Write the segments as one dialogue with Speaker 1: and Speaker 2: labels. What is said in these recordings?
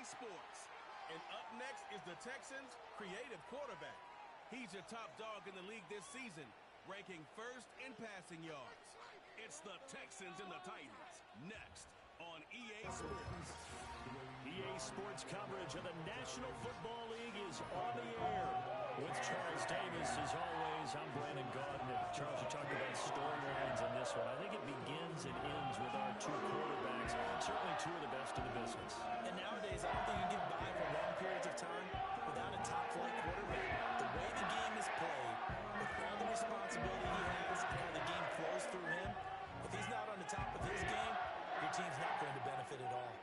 Speaker 1: sports. And up next is the Texans' creative quarterback. He's your top dog in the league this season, ranking first in passing yards. It's the Texans and the Titans, next on EA Sports.
Speaker 2: EA Sports coverage of the National Football League is on the air. With Charles Davis, as always, I'm Brandon Gaudin. Charles, you talked about storylines in this one. I think it begins and ends with our two quarterbacks, certainly two of the best in the business.
Speaker 3: And nowadays, I don't think you can get by for long periods of time without a top-flight quarterback. The way the game is played, with all the responsibility he has and how the game flows through him, if he's not on the top of his game, your team's not going to benefit at all.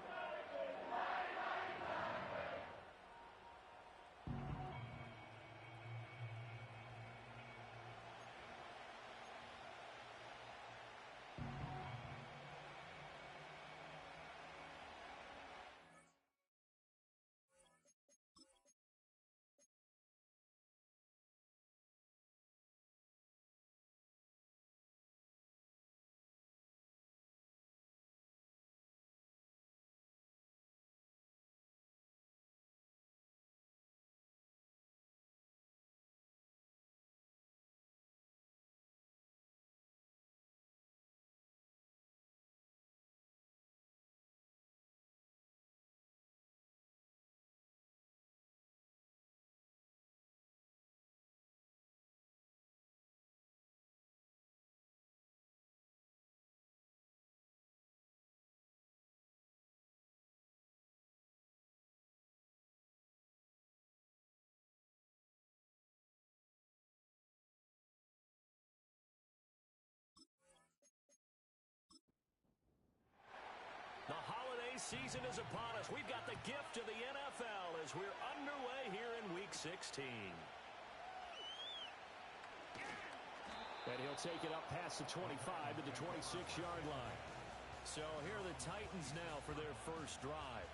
Speaker 2: The holiday season is upon us. We've got the gift of the NFL as we're underway here in Week 16. And he'll take it up past the 25 to the 26-yard line. So here are the Titans now for their first drive.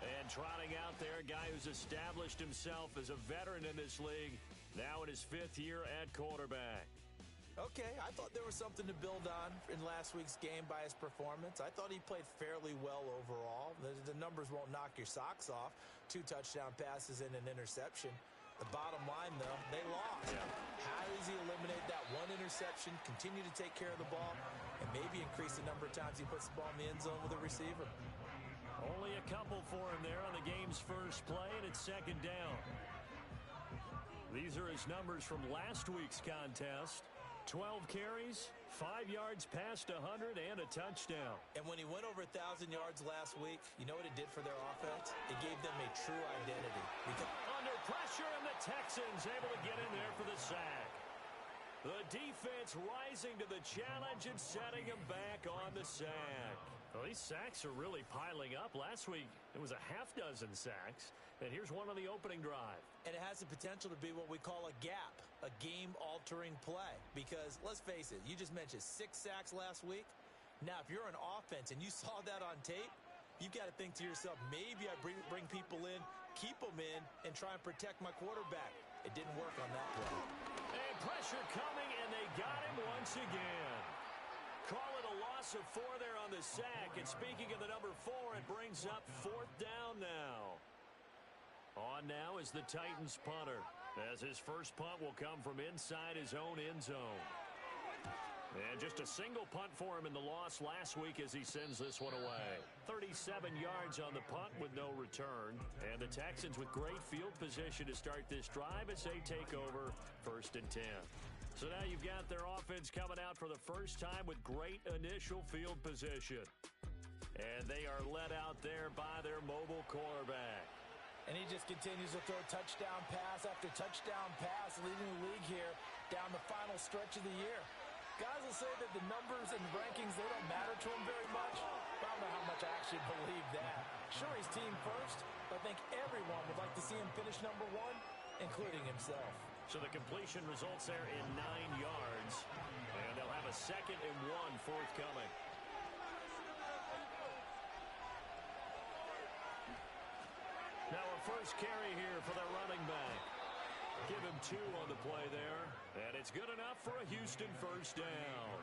Speaker 2: And trotting out there, a guy who's established himself as a veteran in this league, now in his fifth year at quarterback.
Speaker 3: Okay, I thought there was something to build on in last week's game by his performance. I thought he played fairly well overall. The numbers won't knock your socks off. 2 touchdown passes and an interception. The bottom line, though, they lost. Yeah. How does he eliminate that one interception, continue to take care of the ball, and maybe increase the number of times he puts the ball in the end zone with a receiver?
Speaker 2: Only a couple for him there on the game's first play, and it's second down. These are his numbers from last week's contest. 12 carries, 5 yards past 100, and a touchdown.
Speaker 3: And when he went over 1,000 yards last week, you know what it did for their offense? It gave them a true identity.
Speaker 2: Under pressure, and the Texans able to get in there for the sack. The defense rising to the challenge and setting him back on the sack. Well, these sacks are really piling up. Last week, it was a half-dozen sacks. And here's one on the opening drive.
Speaker 3: And it has the potential to be what we call a gap, a game-altering play. Because, let's face it, you just mentioned 6 sacks last week. Now, if you're an offense and you saw that on tape, you've got to think to yourself, maybe I bring people in, keep them in, and try and protect my quarterback. It didn't work on that play.
Speaker 2: And pressure coming, and they got him once again. Call it a loss of 4 there on the sack. And speaking of the number 4, it brings up 4th down now. On now is the Titans punter, as his first punt will come from inside his own end zone. And just a single punt for him in the loss last week as he sends this one away. 37 yards on the punt with no return. And the Texans with great field position to start this drive as they take over 1st and 10. So now you've got their offense coming out for the first time with great initial field position. And they are led out there by their mobile quarterback.
Speaker 3: And he just continues to throw touchdown pass after touchdown pass, leading the league here down the final stretch of the year. Guys will say that the numbers and rankings, they don't matter to him very much. But I don't know how much I actually believe that. Sure, he's team first, but I think everyone would like to see him finish number 1, including himself.
Speaker 2: So the completion results there in 9 yards. And they'll have a 2nd and 1 forthcoming. Now a first carry here for the running back. Give him 2 on the play there. And it's good enough for a Houston first down.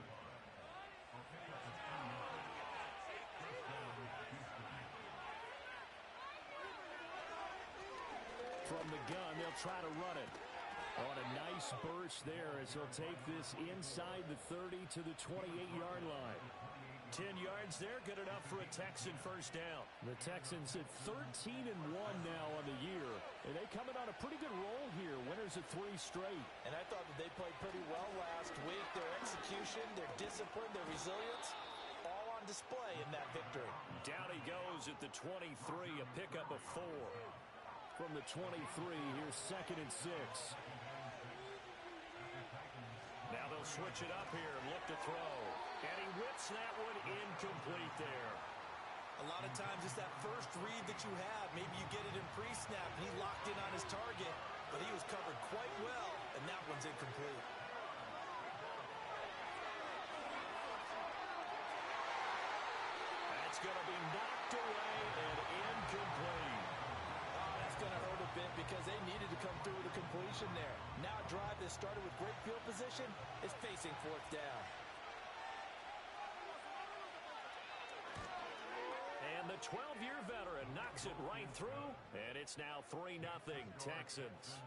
Speaker 2: from the gun. They'll try to run it. On a nice burst there as he'll take this inside the 30 to the 28-yard line. 10 yards there, good enough for a Texan first down. The Texans at 13-1 now on the year, and they come in on a pretty good roll here. Winners of 3 straight.
Speaker 3: And I thought that they played pretty well last week. Their execution, their discipline, their resilience, all on display in that victory.
Speaker 2: Down he goes at the 23, a pickup of 4. From the 23, here's 2nd and 6. Now they'll switch it up here and look to throw. And he whips that one incomplete there.
Speaker 3: A lot of times it's that first read that you have. Maybe you get it in pre-snap and he locked in on his target, but he was covered quite well, and that one's incomplete.
Speaker 2: That's going to be knocked away and incomplete.
Speaker 3: Oh, that's going to hurt a bit because they needed to come through with a completion there. Now a drive that started with great field position is facing 4th down.
Speaker 2: And the 12-year veteran knocks it right through, and it's now 3-0 Texans.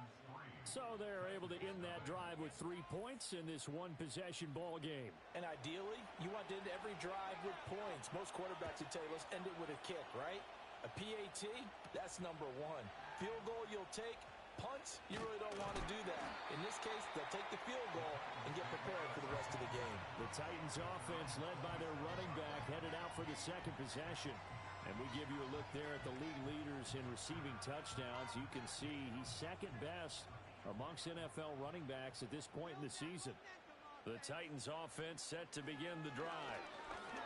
Speaker 2: So they're able to end that drive with 3 points in this one-possession ball game.
Speaker 3: And ideally, you want to end every drive with points. Most quarterbacks would tell you, let's end it with a kick, right? A PAT, that's number 1. Field goal you'll take. Punts, you really don't want to do that. In this case, they'll take the field goal and get prepared for the rest of the game.
Speaker 2: The Titans offense led by their running back headed out for the 2nd possession. And we give you a look there at the league leaders in receiving touchdowns. You can see he's 2nd best amongst NFL running backs at this point in the season. The Titans offense set to begin the drive.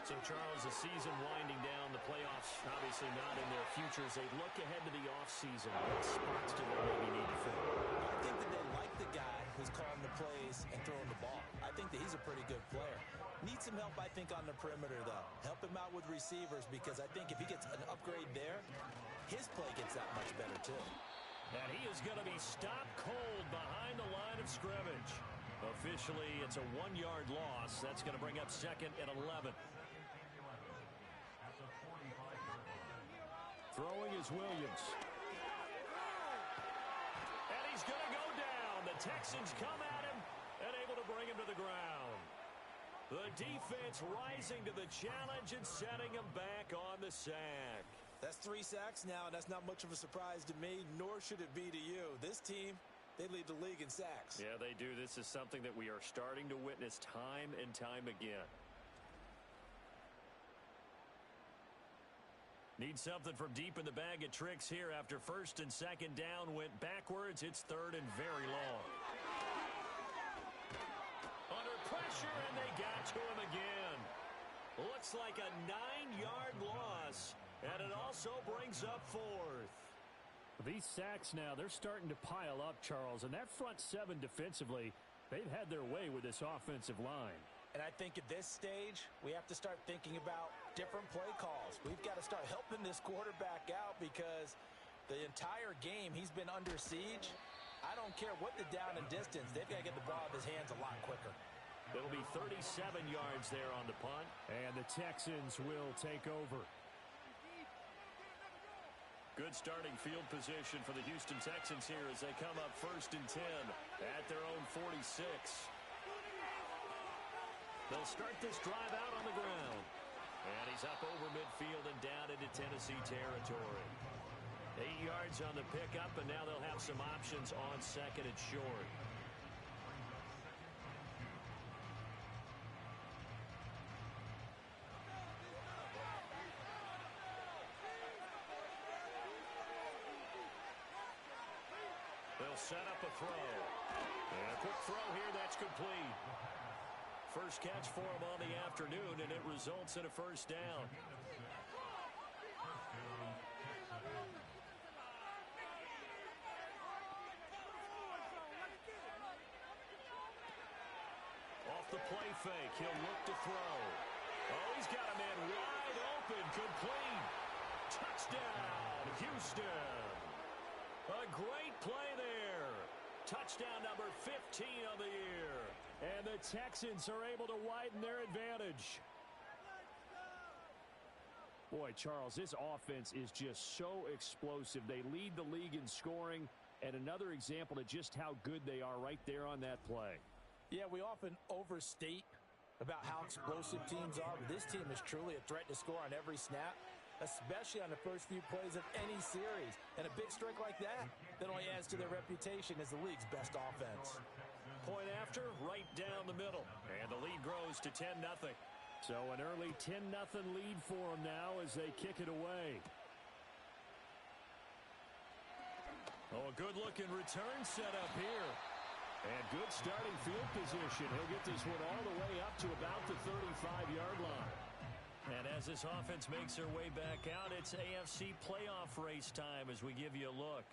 Speaker 2: So, Charles, the season winding down, the playoffs obviously not in their future. As they look ahead to the offseason, what spots do they maybe need to fill?
Speaker 3: I think that they like the guy who's calling the plays and throwing the ball. I think that he's a pretty good player. Needs some help, I think, on the perimeter, though. Help him out with receivers because I think if he gets an upgrade there, his play gets that much better, too.
Speaker 2: And he is going to be stopped cold behind the line of scrimmage. Officially, it's a 1-yard loss. That's going to bring up 2nd and 11. Throwing is Williams. And he's going to go down. The Texans come at him and able to bring him to the ground. The defense rising to the challenge and setting him back on the sack.
Speaker 3: That's 3 sacks now, and that's not much of a surprise to me, nor should it be to you. This team, they lead the league in sacks.
Speaker 2: Yeah, they do. This is something that we are starting to witness time and time again. Need something from deep in the bag of tricks here after 1st and 2nd down went backwards. It's 3rd and very long. Under pressure, and they got to him again. Looks like a 9-yard loss, and it also brings up 4th. These sacks now, they're starting to pile up, Charles, and that front 7 defensively, they've had their way with this offensive line.
Speaker 3: And I think at this stage, we have to start thinking about different play calls. We've got to start helping this quarterback out because the entire game he's been under siege. I don't care what the down and distance. They've got to get the ball out of his hands a lot quicker.
Speaker 2: It'll be 37 yards there on the punt. And the Texans will take over. Good starting field position for the Houston Texans here as they come up 1st and 10 at their own 46. They'll start this drive out on the ground. And he's up over midfield and down into Tennessee territory. 8 yards on the pickup, and now they'll have some options on 2nd and short. They'll set up a throw. And a quick throw here, that's complete. First catch for him on the afternoon, and it results in a 1st down. Off the play fake, he'll look to throw. Oh, he's got a man wide open, complete. Touchdown, Houston. A great play there. Touchdown number 15 of the year. And the Texans are able to widen their advantage. Boy, Charles, this offense is just so explosive. They lead the league in scoring. and another example of just how good they are right there on that play.
Speaker 3: Yeah, we often overstate about how explosive teams are, but this team is truly a threat to score on every snap, especially on the first few plays of any series. And a big strike like that only adds to their reputation as the league's best offense.
Speaker 2: Point after, right down the middle. And the lead grows to 10-0. So an early 10-0 lead for them now as they kick it away. Oh, a good-looking return set up here. And good starting field position. He'll get this one all the way up to about the 35-yard line. And as this offense makes their way back out, it's AFC playoff race time as we give you a look.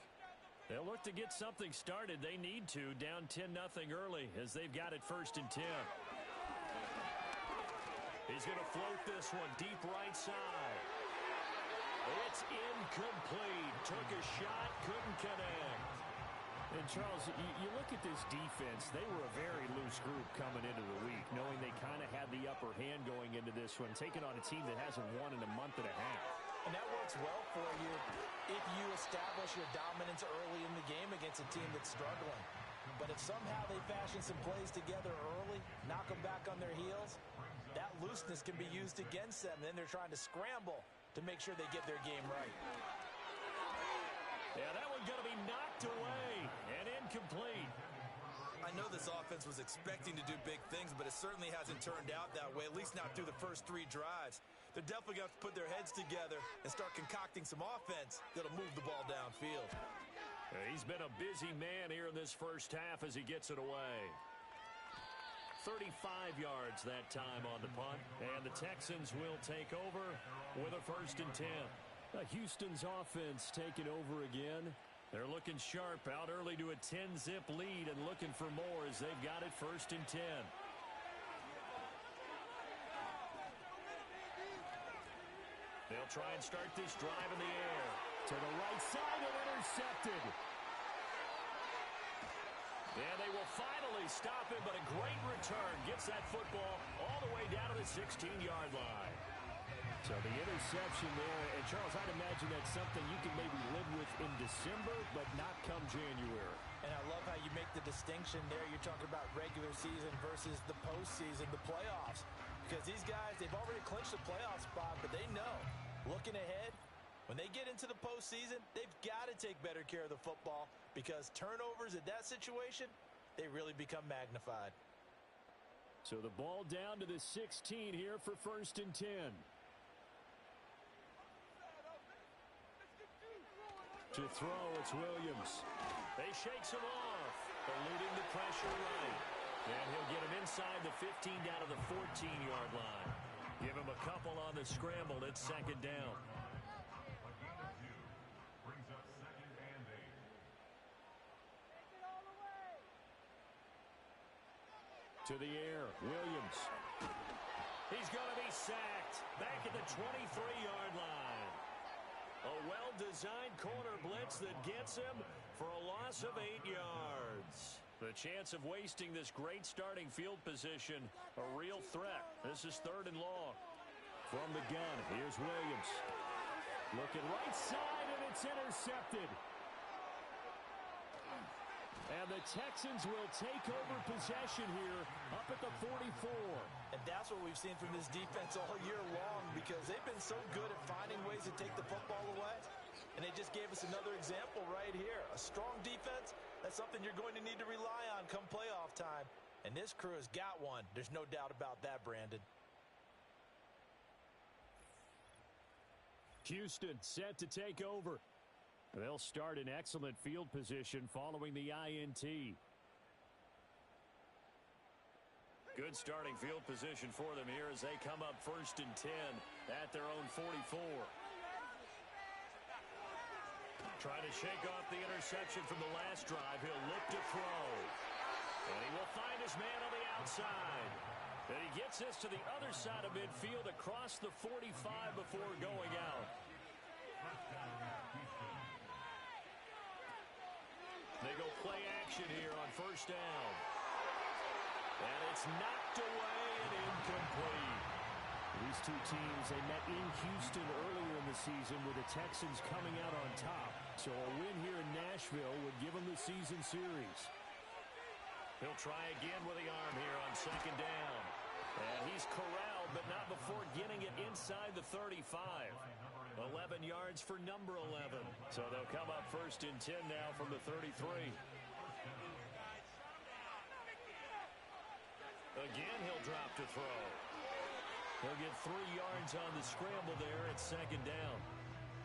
Speaker 2: They'll look to get something started. They need to, down 10-0 early as they've got it 1st and 10. He's going to float this one deep right side. It's incomplete. Took a shot, couldn't connect. And, Charles, you look at this defense, they were a very loose group coming into the week, knowing they kind of had the upper hand going into this one, taking on a team that hasn't won in a month and a half.
Speaker 3: And that works well for you if you establish your dominance early in the game against a team that's struggling. But if somehow they fashion some plays together early, knock them back on their heels, that looseness can be used against them. Then they're trying to scramble to make sure they get their game right.
Speaker 2: Yeah, that one's going to be knocked away and incomplete.
Speaker 3: I know this offense was expecting to do big things, but it certainly hasn't turned out that way, at least not through the first 3 drives. They're definitely going to have to put their heads together and start concocting some offense that'll move the ball downfield.
Speaker 2: He's been a busy man here in this first half as he gets it away. 35 yards that time on the punt, and the Texans will take over with a 1st and 10. Houston's offense taking over again. They're looking sharp out early to a 10-zip lead and looking for more as they've got it 1st and 10. They'll try and start this drive in the air. To the right side and intercepted. And they will finally stop him, but a great return gets that football all the way down to the 16-yard line. So the interception there, and Charles, I'd imagine that's something you can maybe live with in December, but not come January.
Speaker 3: And I love how you make the distinction there. You're talking about regular season versus the postseason, the playoffs. Because these guys, they've already clinched the playoff spot, but they know, looking ahead, when they get into the postseason, they've got to take better care of the football because turnovers in that situation, they really become magnified.
Speaker 2: So the ball down to the 16 here for 1st and 10. To throw, it's Williams. They shakes him off, eluding the pressure right. And he'll get him inside the 15 down to the 14-yard line. Give him a couple on the scramble. It's 2nd down. To the air, Williams. He's going to be sacked back at the 23-yard line. A well-designed corner blitz that gets him for a loss of 8 yards. The chance of wasting this great starting field position, a real threat. This is 3rd and long. From the gun, here's Williams. Looking right side, and it's intercepted. And the Texans will take over possession here up at the 44.
Speaker 3: And that's what we've seen from this defense all year long because they've been so good at finding ways to take the football away. And they just gave us another example right here. A strong defense, that's something you're going to need to rely on come playoff time. And this crew has got one. There's no doubt about that, Brandon.
Speaker 2: Houston set to take over. They'll start in excellent field position following the INT. Good starting field position for them here as they come up 1st and 10 at their own 44. Trying to shake off the interception from the last drive. He'll look to throw. And he will find his man on the outside. And he gets this to the other side of midfield across the 45 before going out. They go play action here on 1st down. And it's knocked away and incomplete. These two teams, they met in Houston earlier in the season with the Texans coming out on top. So a win here in Nashville would give him the season series. He'll try again with the arm here on second down. And he's corralled, but not before getting it inside the 35. 11 yards for number 11. So they'll come up first and 10 now from the 33. Again, he'll drop to throw. He'll get 3 yards on the scramble there at second down.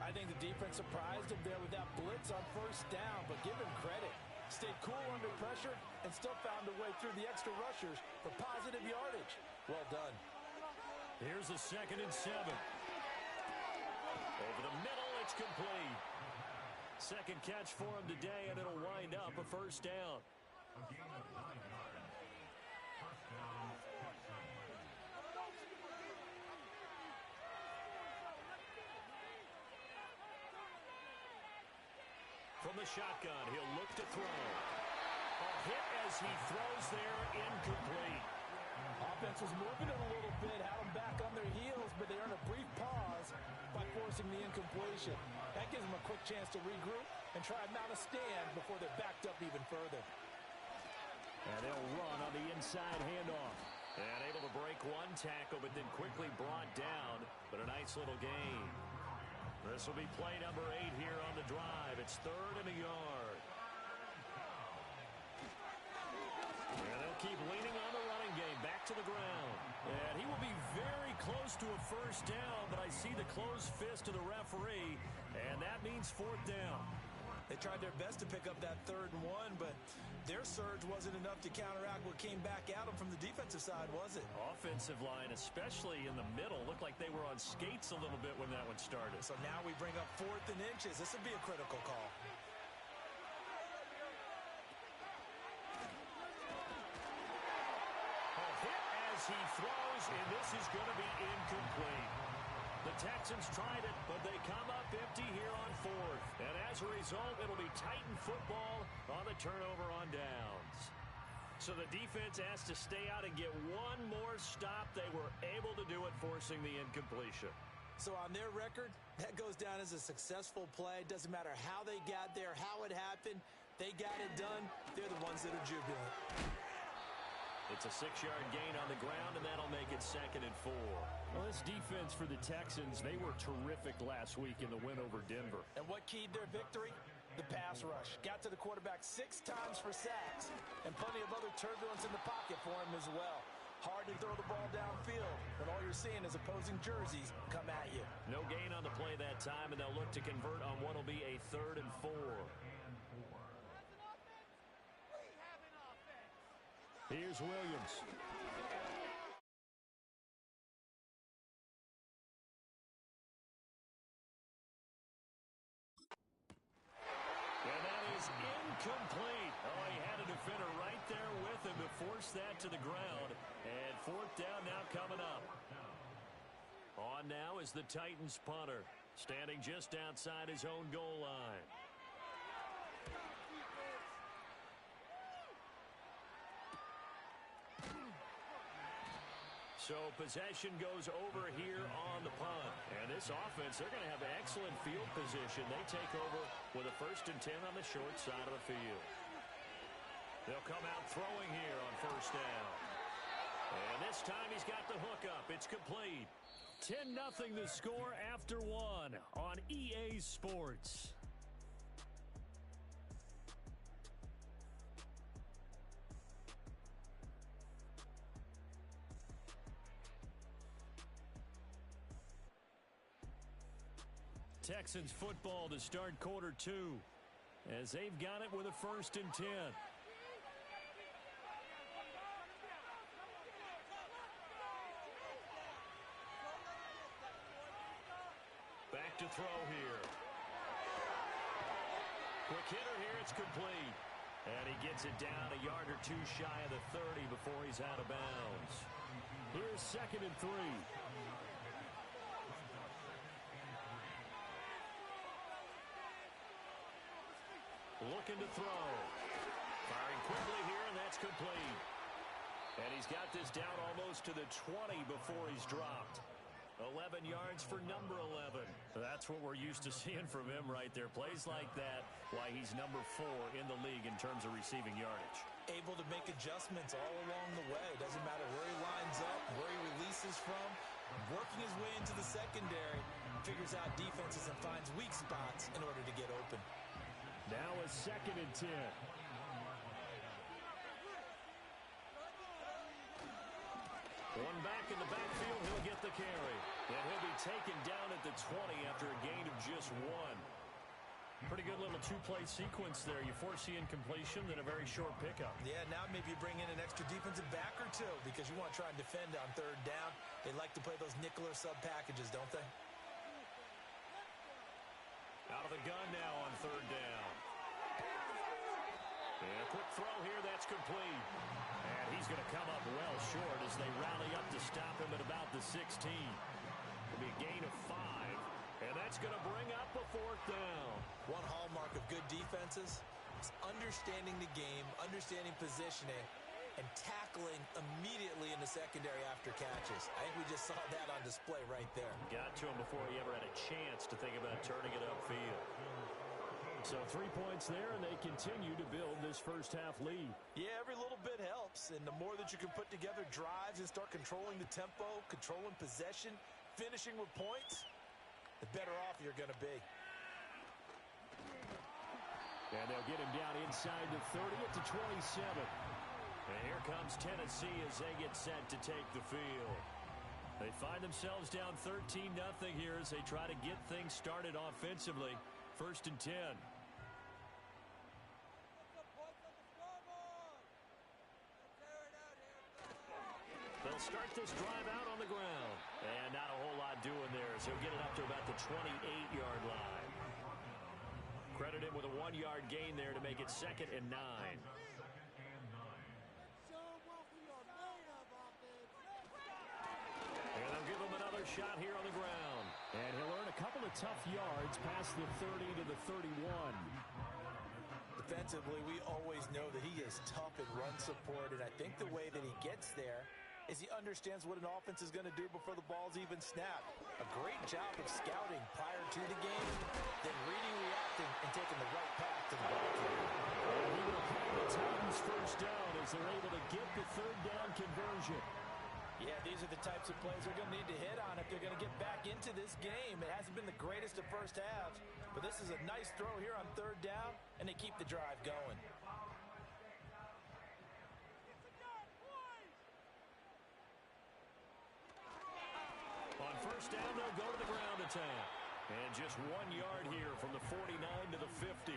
Speaker 3: I think the defense surprised him there with that blitz on first down, but give him credit. Stayed cool under pressure and still found a way through the extra rushers for positive yardage. Well done.
Speaker 2: Here's a 2nd and 7. Over the middle, it's complete. Second catch for him today, and it'll wind up a first down. From the shotgun, he'll look to throw. A hit as he throws there, incomplete.
Speaker 3: Offense was moving it a little bit, had them back on their heels, but they earned a brief pause by forcing the incompletion. That gives them a quick chance to regroup and try and mount a stand before they're backed up even further.
Speaker 2: And they'll run on the inside handoff. And able to break one tackle, but then quickly brought down. But a nice little gain. This will be play number 8 here on the drive. It's 3rd and a yard. And they'll keep leaning on the running game. Back to the ground. And he will be very close to a first down, but I see the closed fist of the referee, and that means 4th down.
Speaker 3: They tried their best to pick up that 3rd and 1, but their surge wasn't enough to counteract what came back at them from the defensive side, was it?
Speaker 2: Offensive line, especially in the middle, looked like they were on skates a little bit when that one started.
Speaker 3: So now we bring up 4th and inches. This would be a critical call.
Speaker 2: A hit as he throws, and this is going to be incomplete. The Texans tried it, but they come up empty here on 4th. And as a result, it'll be Titan football on the turnover on downs. So the defense has to stay out and get one more stop. They were able to do it, forcing the incompletion.
Speaker 3: So on their record, that goes down as a successful play. Doesn't matter how they got there, how it happened. They got it done. They're the ones that are jubilant.
Speaker 2: It's a 6-yard gain on the ground, and that'll make it 2nd and 4. Well, this defense for the Texans, they were terrific last week in the win over Denver.
Speaker 3: And what keyed their victory? The pass rush. Got to the quarterback 6 times for sacks, and plenty of other turbulence in the pocket for him as well. Hard to throw the ball downfield when all you're seeing is opposing jerseys come at you. No gain on the play that time, and they'll look to convert on what will be a 3rd and 4. Here's Williams. And that is incomplete. Oh, he had a defender right there with him to force that to the ground. And 4th down now coming up. On now is the Titans punter, standing just outside his own goal line. So possession goes over here on the punt. And this offense, they're going to have excellent field position. They take over with a 1st and 10 on the short side of the field. They'll come out throwing here on 1st down. And this time he's got the hook up. It's complete. 10-0 the score after 1 on EA Sports. Texans football to start quarter 2 as they've got it with a 1st and 10. Back to throw here. Quick hitter here, it's complete. And he gets it down a yard or 2 shy of the 30 before he's out of bounds. Here's 2nd and 3. Looking to throw. Firing quickly here, and that's complete. And he's got this down almost to the 20 before he's dropped.
Speaker 2: 11 yards for number 11. That's what we're used to seeing from him right there. Plays like that, why he's number 4 in the league in terms of receiving yardage.
Speaker 3: Able to make adjustments all along the way. Doesn't matter where he lines up, where he releases from. Working his way into the secondary, figures out defenses and finds weak spots in order to get open.
Speaker 2: Now a 2nd and 10. One back in the backfield, he'll get the carry. And he'll be taken down at the 20 after a gain of just 1. Pretty good little two-play sequence there. You foresee incompletion, then a very short pickup.
Speaker 3: Yeah, now maybe you bring in an extra defensive back or two because you want to try and defend on 3rd down. They like to play those nickel or sub packages, don't they?
Speaker 2: Out of the gun now on 3rd down. And a quick throw here, that's complete. And he's going to come up well short as they rally up to stop him at about the 16. It'll be a gain of 5. And that's going to bring up a 4th down.
Speaker 3: One hallmark of good defenses is understanding the game, understanding positioning, and tackling immediately in the secondary after catches. I think we just saw that on display right there.
Speaker 2: Got to him before he ever had a chance to think about turning it upfield. So 3 points there, and they continue to build this first-half lead.
Speaker 3: Yeah, every little bit helps, and the more that you can put together drives and start controlling the tempo, controlling possession, finishing with points, the better off you're going to be.
Speaker 2: And they'll get him down inside the 30 at the 27. And here comes Tennessee as they get set to take the field. They find themselves down 13-0 here as they try to get things started offensively. 1st and 10. They'll start this drive out on the ground. And not a whole lot doing there, so he'll get it up to about the 28-yard line. Credit him with a 1-yard gain there to make it 2nd and 9. And they'll give him another shot here on the ground. And he'll earn a couple of tough yards past the 30 to the 31.
Speaker 3: Defensively, we always know that he is tough in run support, and I think the way that he gets there is he understands what an offense is going to do before the ball's even snapped. A great job of scouting prior to the game, then reading, reacting, and taking the right path to the ball.
Speaker 2: And he will have the Titans 1st down as they're able to get the 3rd down conversion.
Speaker 3: Yeah, these are the types of plays they're going to need to hit on if they're going to get back into this game. It hasn't been the greatest of first halves, but this is a nice throw here on 3rd down, and they keep the drive going.
Speaker 2: On 1st down, they'll go to the ground attack. And just 1 yard here from the 49 to the 50.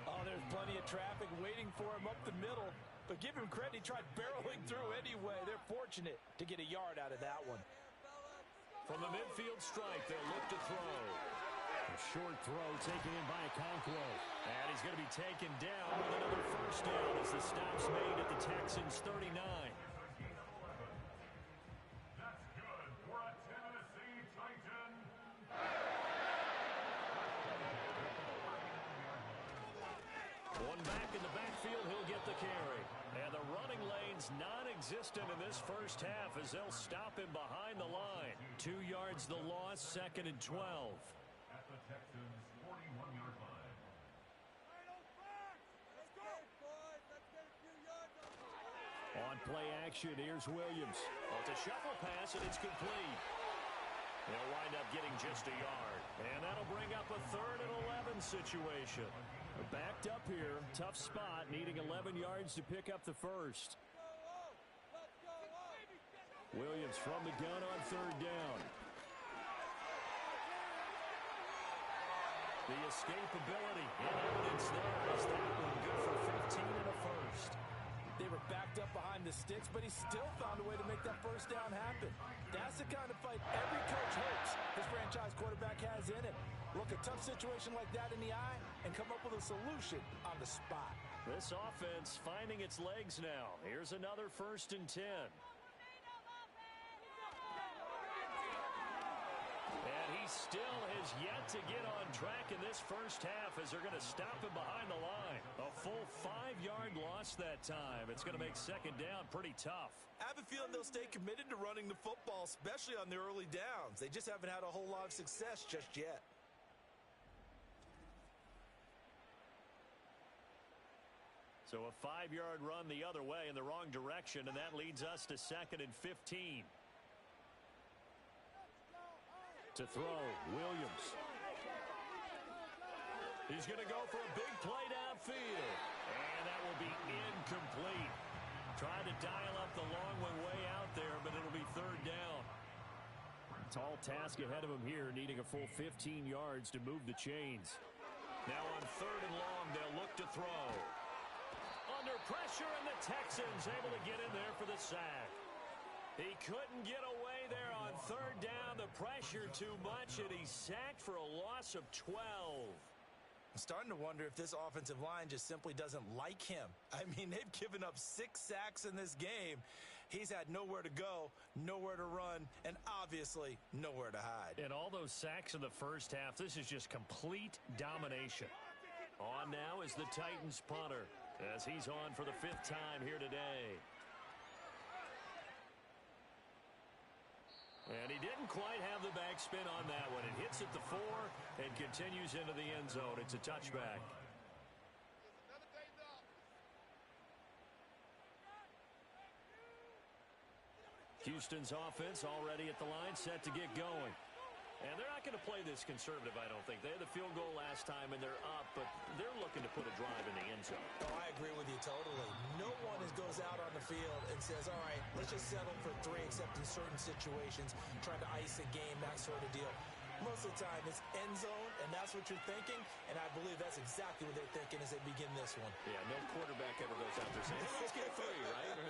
Speaker 3: Oh, there's plenty of traffic waiting for him up the middle. But give him credit, he tried barreling through anyway. They're fortunate to get a yard out of that one.
Speaker 2: From the midfield strike, they'll look to throw. A short throw taken in by Okonkwo. And he's going to be taken down with another 1st down as the stop's made at the Texans 39.
Speaker 4: That's good for a Tennessee Titan.
Speaker 2: One back in the backfield, he'll get the carry. And the running lane's non-existent in this first half as they'll stop him behind the line. 2 yards the loss, 2nd and 12.
Speaker 4: At the Texans' 41-yard line.
Speaker 2: On play action, here's Williams. Well, it's a shuffle pass, and it's complete. They'll wind up getting just a yard. And that'll bring up a 3rd and 11 situation. Backed up here, tough spot, needing 11 yards to pick up the 1st. Williams from the gun on 3rd down. The escapability and evidence there as that one good for 15 and a 1st.
Speaker 3: They were backed up behind the sticks, but he still found a way to make that 1st down happen. That's the kind of fight every coach hopes his franchise quarterback has in it. Look a tough situation like that in the eye and come up with a solution on the spot.
Speaker 2: This offense finding its legs now. Here's another 1st and 10. And he still has yet to get on track in this first half as they're going to stop him behind the line. A full 5-yard loss that time. It's going to make 2nd down pretty tough.
Speaker 3: I have a feeling they'll stay committed to running running the football, especially on the early downs. They just haven't had a whole lot of success just yet.
Speaker 2: So a 5-yard run the other way in the wrong direction, and that leads us to 2nd and 15. To throw, Williams. He's going to go for a big play downfield, and that will be incomplete. Trying to dial up the long one way out there, but it'll be 3rd down. Tall task ahead of him here, needing a full 15 yards to move the chains. Now on 3rd and long, they'll look to throw. Under pressure, and the Texans able to get in there for the sack. He couldn't get away there on 3rd down. The pressure too much, and he's sacked for a loss of 12.
Speaker 3: I'm starting to wonder if this offensive line just simply doesn't like him. I mean, they've given up 6 sacks in this game. He's had nowhere to go, nowhere to run, and obviously nowhere to hide.
Speaker 2: And all those sacks in the first half, this is just complete domination. On now is the Titans punter, as he's on for the 5th time here today. And he didn't quite have the backspin on that one. It hits at the 4 and continues into the end zone. It's a touchback. Houston's offense already at the line, set to get going. And they're not going to play this conservative, I don't think. They had the field goal last time, and they're up, but they're looking to put a drive in the end zone.
Speaker 3: Oh, I agree with you totally. No one goes out on the field and says, all right, let's just settle for 3, except in certain situations, trying to ice a game, that sort of deal. Most of the time, it's end zone, and that's what you're thinking, and I believe that's exactly what they're thinking as they begin this one.
Speaker 2: Yeah, no quarterback ever goes out there saying, hey, let's get 3, right?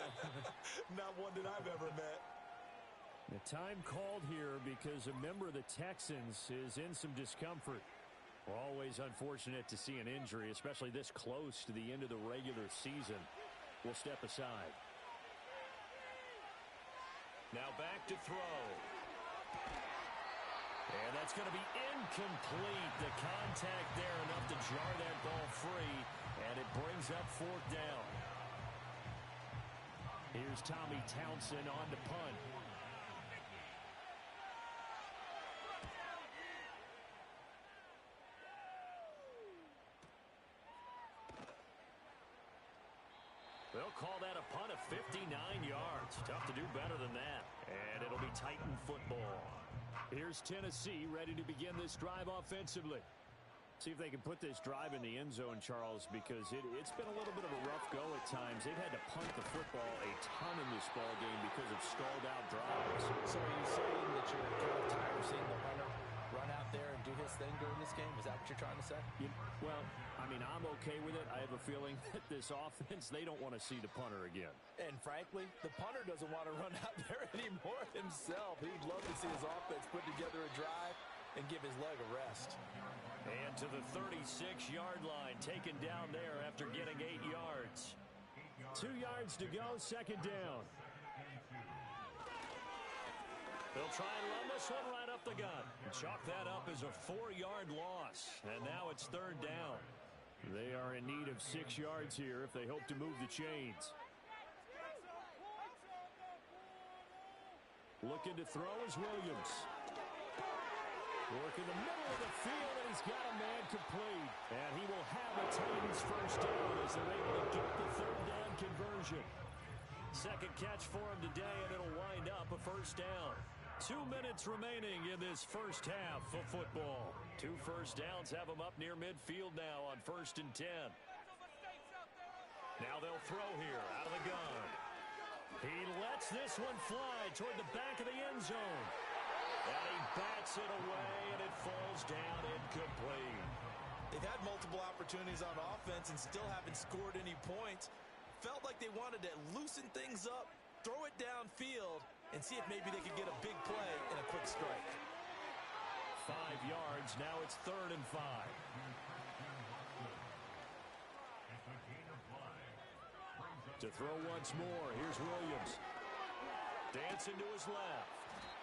Speaker 3: Not one that I've ever met.
Speaker 2: The time called here because a member of the Texans is in some discomfort. Always unfortunate to see an injury, especially this close to the end of the regular season. We'll step aside. Now back to throw. And that's going to be incomplete. The contact there enough to jar that ball free, and it brings up 4th down. Here's Tommy Townsend on to punt. They'll call that a punt of 59 yards. Tough to do better than that. And it'll be Titan football. Here's Tennessee ready to begin this drive offensively. See if they can put this drive in the end zone, Charles, because it's been a little bit of a rough go at times. They've had to punt the football a ton in this ball game because of stalled out drives.
Speaker 3: So are you saying that you're kind of tired of seeing the punter run out there and do his thing during this game? Is that what you're trying to say?
Speaker 2: Well, I mean, I'm okay with it. I have a feeling that this offense, they don't want to see the punter again.
Speaker 3: And frankly, the punter doesn't want to run out there anymore himself. He'd love to see his offense put together a drive and give his leg a rest.
Speaker 2: And to the 36-yard line, taken down there after getting 8 yards. 2 yards to go, 2nd down. They'll try and run this one right up the gut. Chalk that up as a 4-yard loss. And now it's 3rd down. They are in need of 6 yards here if they hope to move the chains. Looking to throw is Williams. Work in the middle of the field, and he's got a man complete. And he will have a Titans 1st down as they're able to get the 3rd down conversion. 2nd catch for him today, and it'll wind up a 1st down. 2 minutes remaining in this first half of football. 2 first downs have them up near midfield now on 1st and 10. Now they'll throw here out of the gun. He lets this one fly toward the back of the end zone. And he bats it away, and it falls down incomplete.
Speaker 3: They've had multiple opportunities on offense and still haven't scored any points. Felt like they wanted to loosen things up, throw it downfield, and see if maybe they could get a big play and a quick strike.
Speaker 2: 5 yards. Now it's 3rd and 5. To throw once more. Here's Williams. Dancing to his left.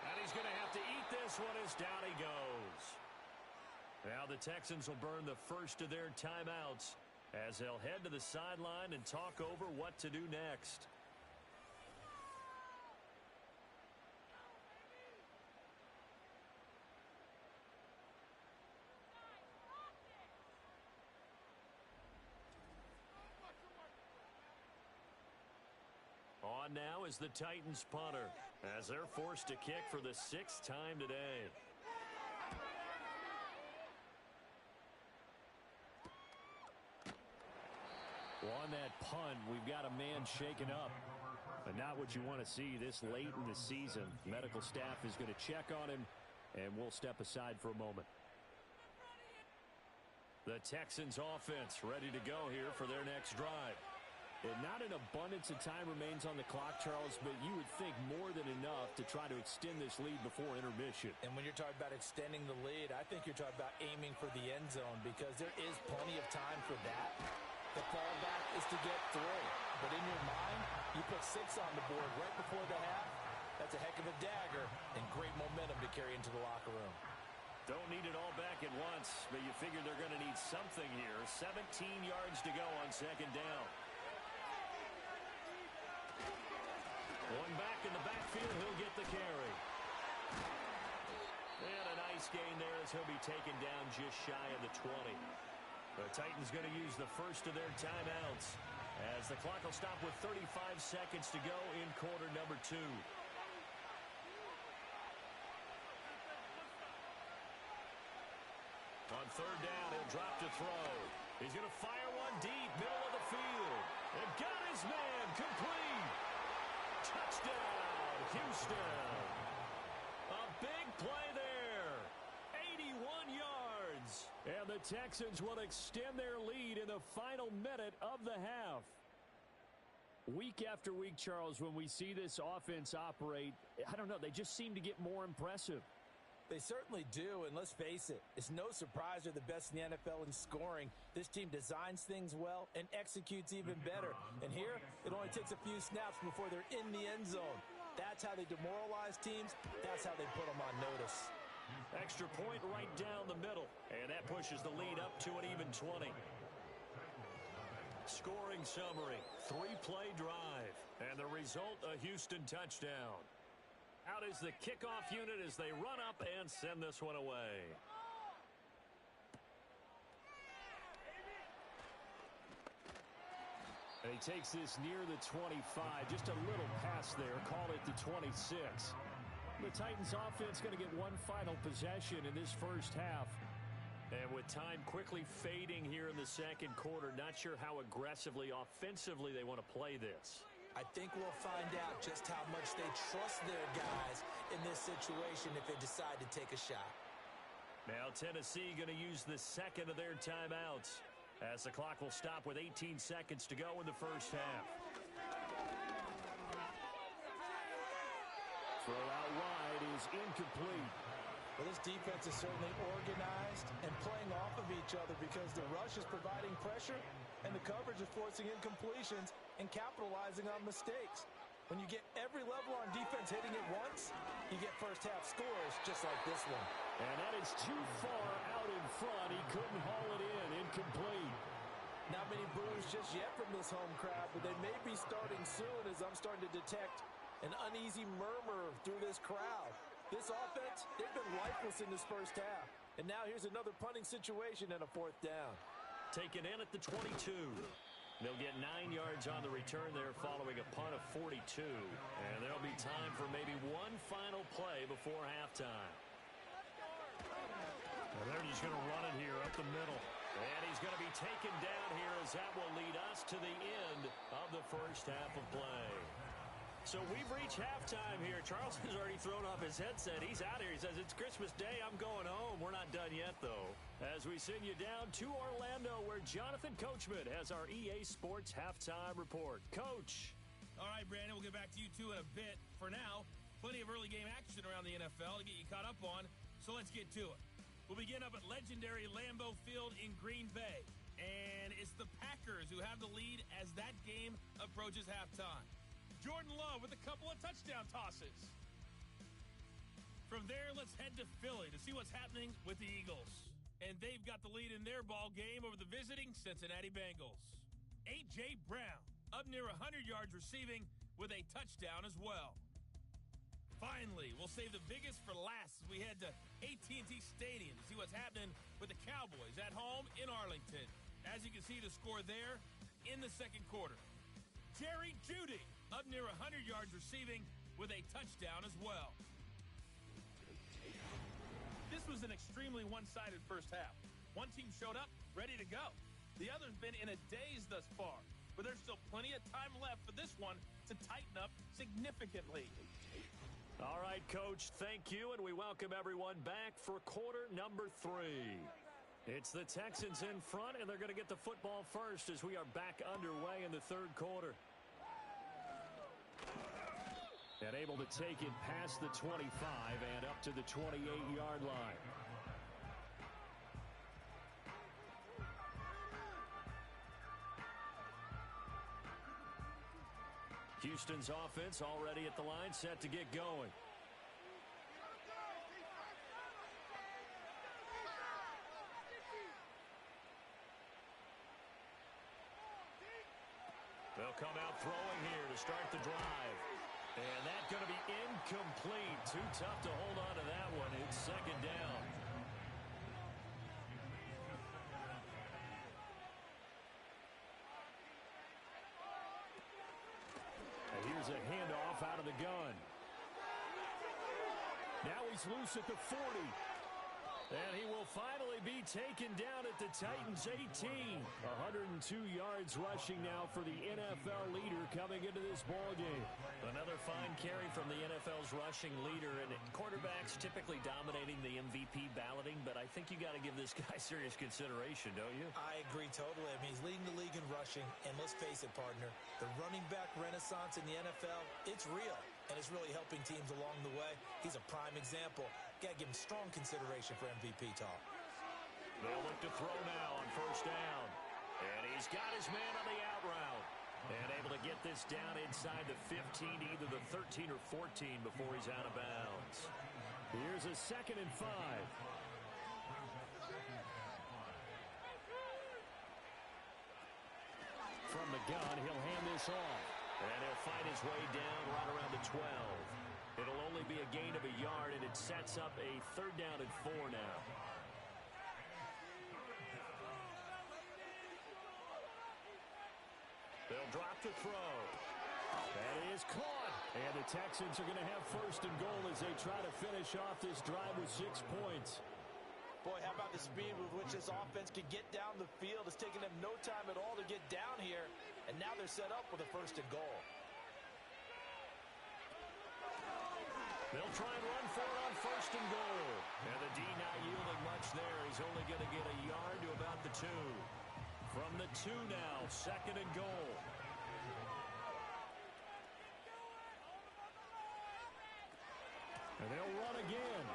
Speaker 2: And he's going to have to eat this one as down he goes. Now the Texans will burn the first of their timeouts as they'll head to the sideline and talk over what to do next. on now is the Titans punter, as they're forced to kick for the 6th time today.
Speaker 5: Well, on that punt, we've got a man shaken up. But not what you want to see this late in the season. Medical staff is going to check on him, and we'll step aside for a moment.
Speaker 2: The Texans offense ready to go here for their next drive.
Speaker 5: And not an abundance of time remains on the clock, Charles, but you would think more than enough to try to extend this lead before intermission.
Speaker 3: And when you're talking about extending the lead, I think you're talking about aiming for the end zone, because there is plenty of time for that. The fallback is to get 3. But in your mind, you put 6 on the board right before the half. That's a heck of a dagger and great momentum to carry into the locker room.
Speaker 2: Don't need it all back at once, but you figure they're going to need something here. 17 yards to go on 2nd down. One back in the backfield, he'll get the carry. And a nice gain there as he'll be taken down just shy of the 20. The Titans going to use the first of their timeouts, as the clock will stop with 35 seconds to go in quarter number 2. On 3rd down, he'll drop to throw. He's going to fire one deep, middle of the field. And got his man, complete. Touchdown, Houston. A big play there. 81 yards.
Speaker 5: And the Texans will extend their lead in the final minute of the half. Week after week, Charles, when we see this offense operate, I don't know, they just seem to get more impressive.
Speaker 3: They certainly do, and let's face it, it's no surprise they're the best in the NFL in scoring. This team designs things well and executes even better. And here, it only takes a few snaps before they're in the end zone. That's how they demoralize teams. That's how they put them on notice.
Speaker 2: Extra point right down the middle, and that pushes the lead up to an even 20. Scoring summary, 3-play drive, and the result, a Houston touchdown. Out is the kickoff unit as they run up and send this one away.
Speaker 5: And he takes this near the 25. Just a little pass there. Call it the 26. The Titans offense going to get one final possession in this first half.
Speaker 2: And with time quickly fading here in the 2nd quarter, not sure how aggressively, offensively they want to play this.
Speaker 3: I think we'll find out just how much they trust their guys in this situation if they decide to take a shot.
Speaker 2: Now Tennessee going to use the 2nd of their timeouts, as the clock will stop with 18 seconds to go in the first half.
Speaker 5: Throw out wide is incomplete.
Speaker 3: Well, this defense is certainly organized and playing off of each other, because the rush is providing pressure and the coverage is forcing incompletions and capitalizing on mistakes. When you get every level on defense hitting at once, you get first-half scores just like this one.
Speaker 5: And that is too far out in front. He couldn't haul it in. Incomplete.
Speaker 3: Not many boos just yet from this home crowd, but they may be starting soon, as I'm starting to detect an uneasy murmur through this crowd. This offense, they've been lifeless in this first half. And now here's another punting situation and a 4th down.
Speaker 2: Taken in at the 22. They'll get 9 yards on the return there following a punt of 42. And there'll be time for maybe one final play before halftime.
Speaker 5: And they're just going to run it here up the middle.
Speaker 2: And he's going to be taken down here, as that will lead us to the end of the first half of play. So we've reached halftime here. Charles has already thrown off his headset. He's out here. He says, it's Christmas Day. I'm going home. We're not done yet, though. As we send you down to Orlando, where Jonathan Coachman has our EA Sports halftime report. Coach.
Speaker 1: All right, Brandon, we'll get back to you, too, in a bit. For now, plenty of early game action around the NFL to get you caught up on, so let's get to it. We'll begin up at legendary Lambeau Field in Green Bay. And it's the Packers who have the lead as that game approaches halftime. Jordan Love with a couple of touchdown tosses. From there, let's head to Philly to see what's happening with the Eagles. And they've got the lead in their ball game over the visiting Cincinnati Bengals. A.J. Brown up near 100 yards receiving with a touchdown as well. Finally, we'll save the biggest for last as we head to AT&T Stadium to see what's happening with the Cowboys at home in Arlington. As you can see, the score there in the 2nd quarter. Jerry Jeudy
Speaker 6: up near 100 yards receiving with a touchdown as well. This was an extremely one-sided first half. One team showed up, ready to go. The other's been in a daze thus far, but there's still plenty of time left for this one to tighten up significantly.
Speaker 2: All right, Coach, thank you, and we welcome everyone back for quarter number 3. It's the Texans in front, and they're going to get the football first as we are back underway in the third quarter. And able to take it past the 25 and up to the 28-yard line. Houston's offense already at the line, set to get going. They'll come out throwing here to start the drive. And that's going to be incomplete. Too tough to hold on to that one. It's second down. And here's a handoff out of the gun. Now he's loose at the 40. And he will finally be taken down at the Titans' 18. 102 yards rushing now for the NFL leader coming into this ballgame. Another fine carry from the NFL's rushing leader, and quarterbacks typically dominating the MVP balloting, but I think you got to give this guy serious consideration, don't you?
Speaker 3: I agree totally. I mean, he's leading the league in rushing, and let's face it, partner, the running back renaissance in the NFL, it's real, and it's really helping teams along the way. He's a prime example. Got to give him strong consideration for MVP talk.
Speaker 2: They'll look to throw now on first down. And he's got his man on the out route. And able to get this down inside the 15, either the 13 or 14 before he's out of bounds. Here's a 2nd and 5. From the gun, he'll hand this off. And he'll find his way down right around the 12. It'll only be a gain of a yard, and it sets up a 3rd down and 4 now. They'll drop the throw. That is caught. And the Texans are going to have 1st and goal as they try to finish off this drive with 6 points.
Speaker 3: Boy, how about the speed with which this offense can get down the field? It's taken them no time at all to get down here, and now they're set up with a 1st and goal.
Speaker 2: They'll try and run for it on 1st and goal. And the D not yielding much there. He's only going to get a yard to about the 2. From the 2 now, 2nd and goal. And they'll run again.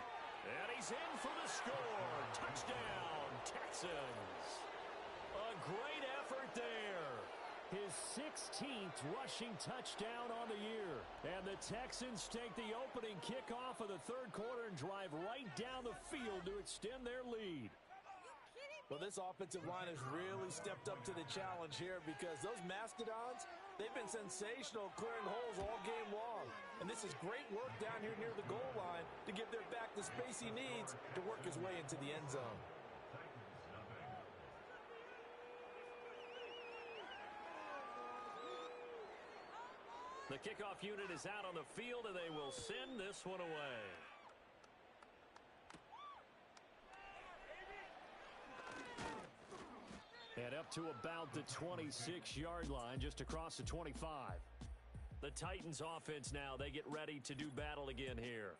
Speaker 2: And he's in for the score. Touchdown, Texans. A great effort there. His 16th rushing touchdown on the year. And the Texans take the opening kickoff of the 3rd quarter and drive right down the field to extend their lead.
Speaker 3: Well, this offensive line has really stepped up to the challenge here because those Mastodons, they've been sensational clearing holes all game long. And this is great work down here near the goal line to give their back the space he needs to work his way into the end zone.
Speaker 2: The kickoff unit is out on the field, and they will send this one away. And up to about the 26-yard line, just across the 25. The Titans offense now, they get ready to do battle again here.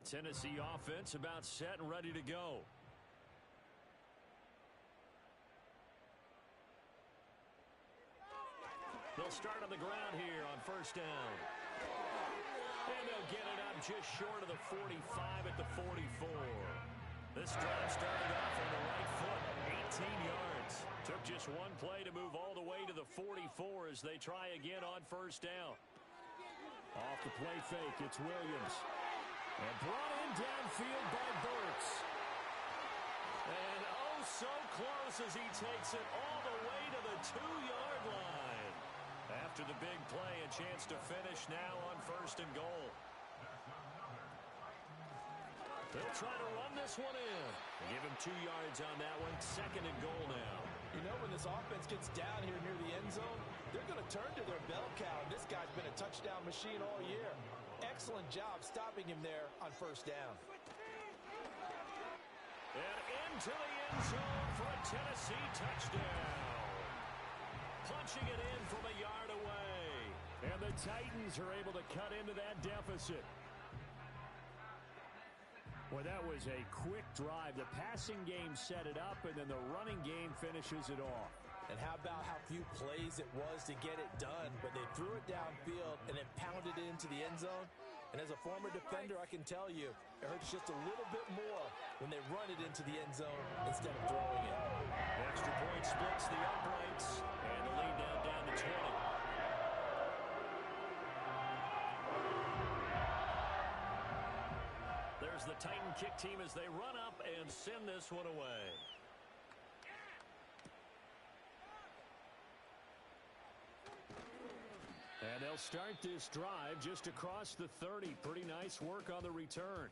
Speaker 2: Tennessee offense about set and ready to go. They'll start on the ground here on first down. And they'll get it up just short of the 45 at the 44. This drive started off on the right foot, 18 yards. Took just one play to move all the way to the 44 as they try again on first down. Off the play fake, it's Williams. And brought in downfield by Burks. And oh, so close as he takes it all the way to the 2-yard line. After the big play, a chance to finish now on first and goal. They'll try to run this one in. Give him 2 yards on that one. 2nd and goal now.
Speaker 3: You know, when this offense gets down here near the end zone, they're going to turn to their bell cow. This guy's been a touchdown machine all year. Excellent job stopping him there on 1st down.
Speaker 2: And into the end zone for a Tennessee touchdown. Punching it in from a yard away.
Speaker 5: And the Titans are able to cut into that deficit. Well, that was a quick drive. The passing game set it up, and then the running game finishes it off.
Speaker 3: And how about how few plays it was to get it done, but they threw it downfield and then pounded it into the end zone. And as a former defender, I can tell you, it hurts just a little bit more when they run it into the end zone instead of throwing it.
Speaker 2: Extra point splits the uprights, and the lead now down to 20. There's the Titan kick team as they run up and send this one away.
Speaker 5: And they'll start this drive just across the 30. Pretty nice work on the return.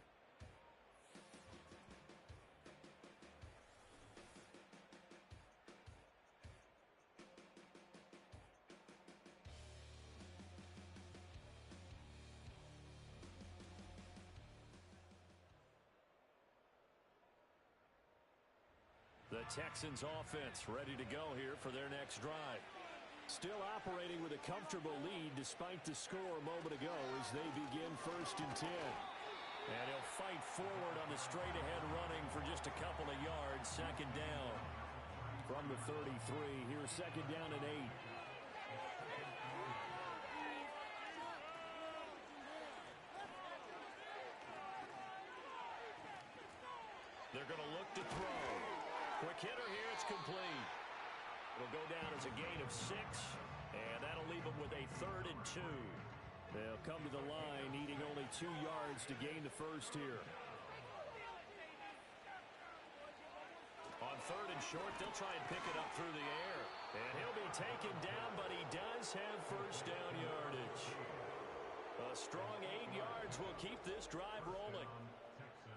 Speaker 2: The Texans offense ready to go here for their next drive.
Speaker 5: Still operating with a comfortable lead despite the score a moment ago as they begin 1st and 10.
Speaker 2: And he'll fight forward on the straight-ahead running for just a couple of yards. 2nd down.
Speaker 5: From the 33, here's 2nd down and 8.
Speaker 2: They're going to look to throw. Quick hitter here, it's complete. It'll go down as a gain of 6, and that'll leave them with a 3rd and 2.
Speaker 5: They'll come to the line, needing only 2 yards to gain the 1st here.
Speaker 2: On 3rd and short, they'll try and pick it up through the air. And he'll be taken down, but he does have 1st down yardage. A strong 8 yards will keep this drive rolling.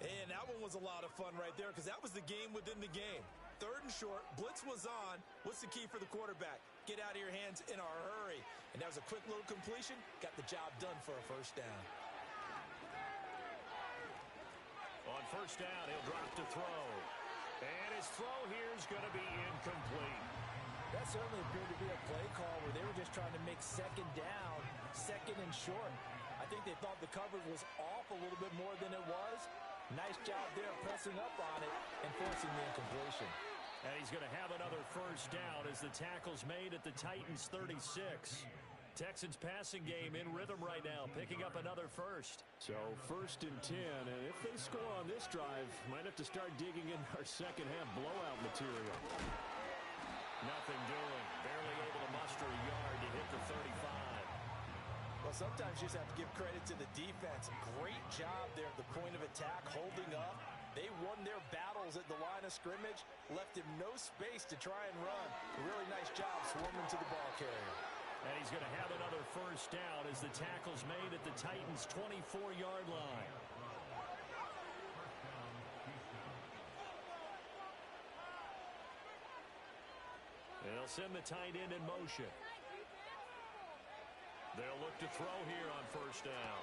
Speaker 3: And that one was a lot of fun right there because that was the game within the game. 3rd and short, blitz was on. What's the key for the quarterback? Get out of your hands in a hurry. And that was a quick little completion. Got the job done for a 1st down.
Speaker 2: On 1st down, he'll drop to throw. And his throw here is going to be incomplete.
Speaker 3: That certainly appeared to be a play call where they were just trying to make 2nd down, 2nd and short. I think they thought the coverage was off a little bit more than it was. Nice job there pressing up on it and forcing the incompletion.
Speaker 2: And he's going to have another 1st down as the tackle's made at the Titans' 36. Texans passing game in rhythm right now, picking up another 1st.
Speaker 5: So 1st and 10, and if they score on this drive, might have to start digging in our 2nd half blowout material.
Speaker 2: Nothing doing. Barely able to muster a yard to hit the 35.
Speaker 3: Well, sometimes you just have to give credit to the defense. Great job there at the point of attack, holding up. They won their battles at the line of scrimmage, left him no space to try and run. A really nice job swarming to the ball carrier.
Speaker 2: And he's going to have another 1st down as the tackle's made at the Titans' 24-yard line. They'll send the tight end in motion. They'll look to throw here on 1st down.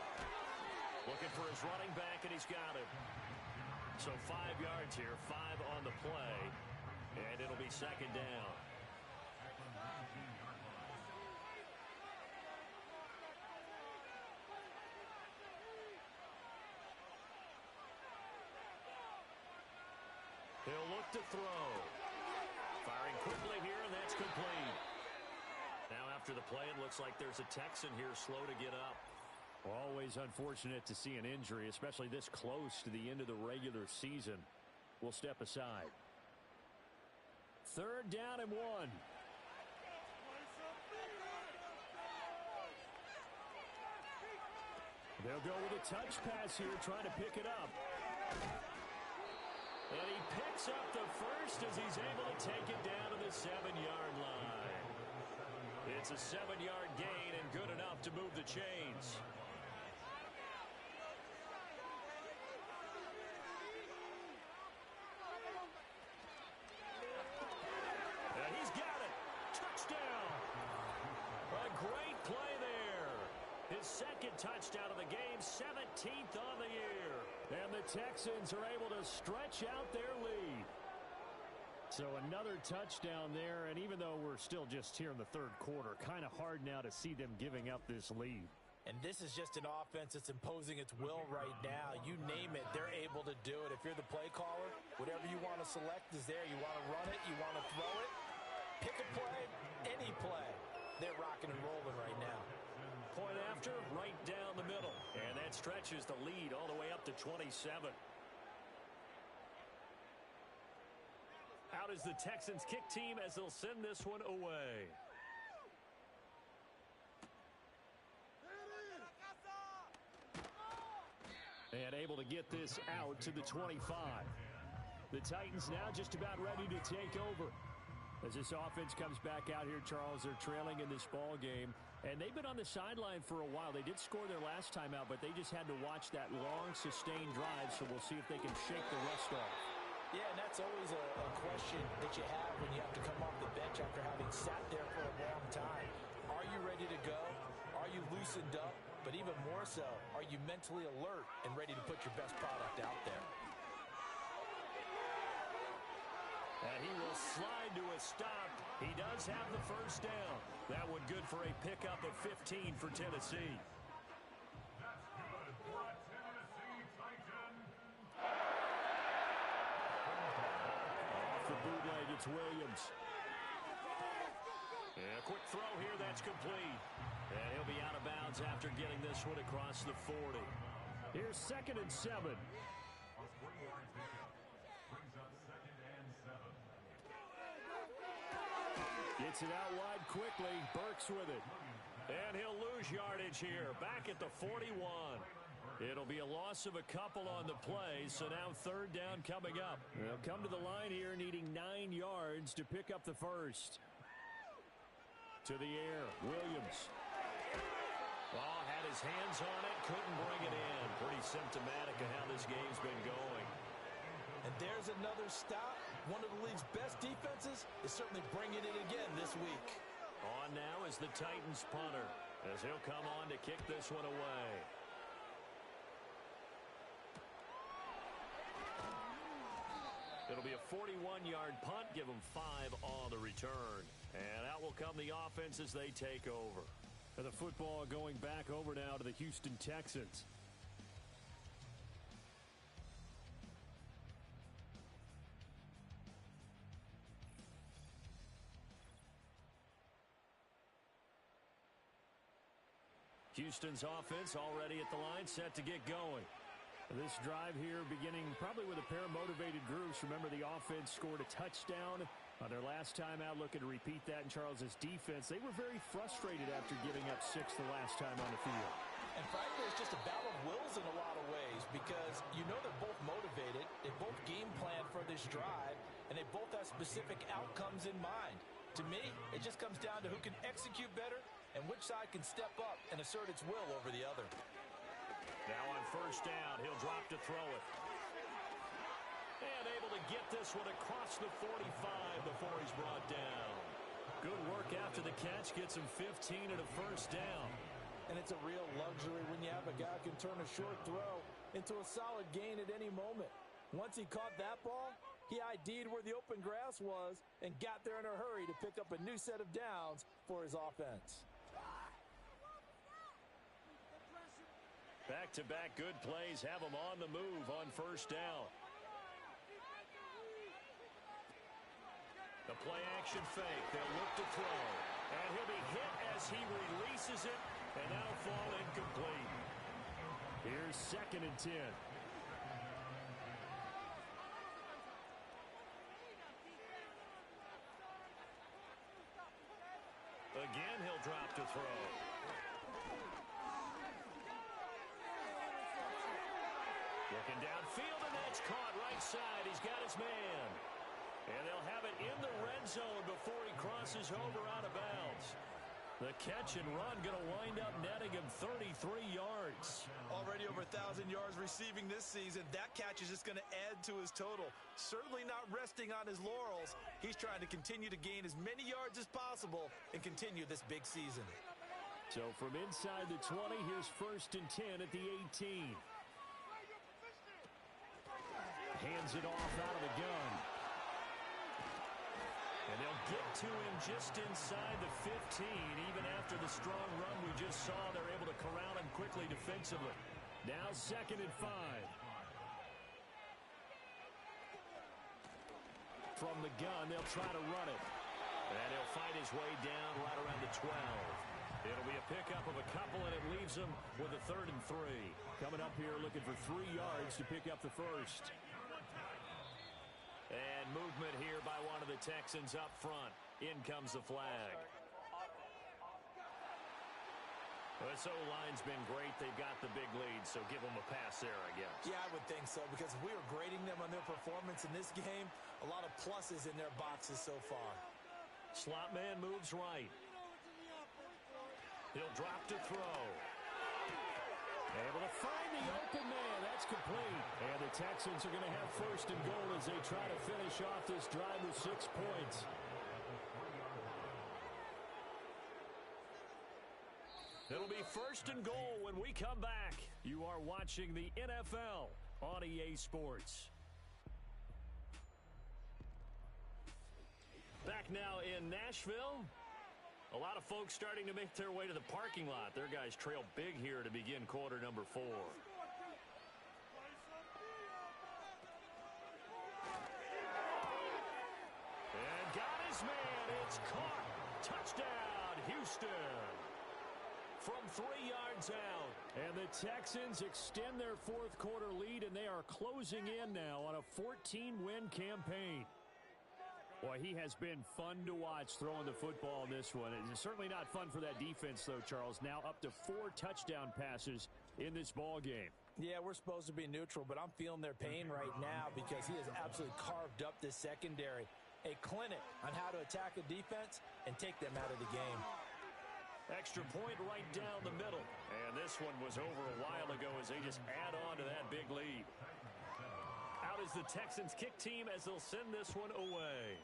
Speaker 2: Looking for his running back, and he's got him. So 5 yards here, 5 on the play, and it'll be 2nd down. He'll look to throw. Firing quickly here, and that's complete. Now after the play, it looks like there's a Texan here slow to get up.
Speaker 5: Always unfortunate to see an injury, especially this close to the end of the regular season. We'll step aside. 3rd down and 1. They'll go with a touch pass here, trying to pick it up.
Speaker 2: And he picks up the 1st as he's able to take it down to the 7-yard line. It's a 7-yard gain and good enough to move the chains. his second touchdown of the game, 17th on the year.
Speaker 5: And the Texans are able to stretch out their lead. So another touchdown there, and even though we're still just here in the third quarter, kind of hard now to see them giving up this lead.
Speaker 3: And this is just an offense that's imposing its will right now. You name it, they're able to do it. If you're the play caller, whatever you want to select is there. You want to run it, you want to throw it, pick a play, any play. They're rocking and rolling right now.
Speaker 2: Point after, right down the middle. And that stretches the lead all the way up to 27. Out is the Texans kick team as they'll send this one away.
Speaker 5: And able to get this out to the 25. The Titans now just about ready to take over. As this offense comes back out here, Charles, they're trailing in this ball game. And they've been on the sideline for a while. They did score their last time out, but they just had to watch that long, sustained drive. So we'll see if they can shake the rust off.
Speaker 3: Yeah, and that's always a question that you have when you have to come off the bench after having sat there for a long time. Are you ready to go? Are you loosened up? But even more so, are you mentally alert and ready to put your best product out there?
Speaker 2: And he will slide to a stop. He does have the first down. That one good for a pickup of 15 for Tennessee.
Speaker 4: That's good for a Tennessee Titan.
Speaker 2: Off the bootleg, it's Williams. And a quick throw here, that's complete. And he'll be out of bounds after getting this one across the 40.
Speaker 5: Here's 2nd and 7.
Speaker 4: A 3-yard pickup brings up 2nd and 7.
Speaker 5: Gets it out wide quickly. Burks with it.
Speaker 2: And he'll lose yardage here, back at the 41. It'll be a loss of a couple on the play, so now 3rd down coming up.
Speaker 5: They'll come to the line here needing 9 yards to pick up the first. To the air, Williams.
Speaker 2: Oh, had his hands on it, couldn't bring it in. Pretty symptomatic of how this game's been going.
Speaker 3: And there's another stop. One of the league's best defenses is certainly bringing it again this week.
Speaker 2: On now is the Titans punter, as he'll come on to kick this one away. It'll be a 41-yard punt, give them 5 on the return. And out will come the offense as they take over.
Speaker 5: And the football going back over now to the Houston Texans.
Speaker 2: Houston's offense already at the line, set to get going.
Speaker 5: This drive here beginning probably with a pair of motivated groups. Remember, the offense scored a touchdown on their last time out, looking to repeat that in Charles's defense. They were very frustrated after giving up 6 the last time on the field.
Speaker 3: And frankly, it's just a battle of wills in a lot of ways because you know they're both motivated, they both game plan for this drive, and they both have specific outcomes in mind. To me, it just comes down to who can execute better and which side can step up and assert its will over the other.
Speaker 2: Now on 1st down, he'll drop to throw it. And able to get this one across the 45 before he's brought down. Good work after the catch, gets him 15 and a 1st down.
Speaker 3: And it's a real luxury when you have a guy who can turn a short throw into a solid gain at any moment. Once he caught that ball, he ID'd where the open grass was and got there in a hurry to pick up a new set of downs for his offense.
Speaker 2: Back-to-back good plays have him on the move on 1st down. The play-action fake. They'll look to throw. And he'll be hit as he releases it, and that'll fall incomplete.
Speaker 5: Here's 2nd and 10.
Speaker 2: Again, he'll drop to throw. Looking downfield, and that's caught right side. He's got his man. And they'll have it in the red zone before he crosses over out of bounds. The catch and run going to wind up netting him 33 yards.
Speaker 3: Already over 1,000 yards receiving this season. That catch is just going to add to his total. Certainly not resting on his laurels. He's trying to continue to gain as many yards as possible and continue this big season.
Speaker 5: So from inside the 20, here's 1st and 10 at the 18. Hands it off out of the gun. And they'll get to him just inside the 15. Even after the strong run we just saw, they're able to corral him quickly defensively. Now 2nd and 5. From the gun, they'll try to run it. And he'll find his way down right around the 12. It'll be a pickup of a couple, and it leaves him with a 3rd and 3. Coming up here looking for 3 yards to pick up the first. And movement here by one of the Texans up front. In comes the flag. Well, this O-line's been great. They've got the big lead, so give them a pass there, I guess.
Speaker 3: Yeah, I would think so, because we were grading them on their performance in this game. A lot of pluses in their boxes so far.
Speaker 2: Slot man moves right. He'll drop to throw.
Speaker 5: Able to find the open man. That's complete. And the Texans are going to have 1st and goal as they try to finish off this drive with 6 points. It'll be 1st and goal when we come back. You are watching the NFL on EA Sports. Back now in Nashville. A lot of folks starting to make their way to the parking lot. Their guys trail big here to begin quarter number 4. And got his man. It's caught. Touchdown, Houston. From 3 yards out. And the Texans extend their 4th quarter lead, and they are closing in now on a 14-win campaign. Boy, he has been fun to watch throwing the football in this one. It's certainly not fun for that defense, though, Charles. Now up to 4 touchdown passes in this ball game.
Speaker 3: Yeah, we're supposed to be neutral, but I'm feeling their pain right now because he has absolutely carved up this secondary. A clinic on how to attack a defense and take them out of the game.
Speaker 2: Extra point right down the middle. And this one was over a while ago as they just add on to that big lead. Out is the Texans kick team as they'll send this one away.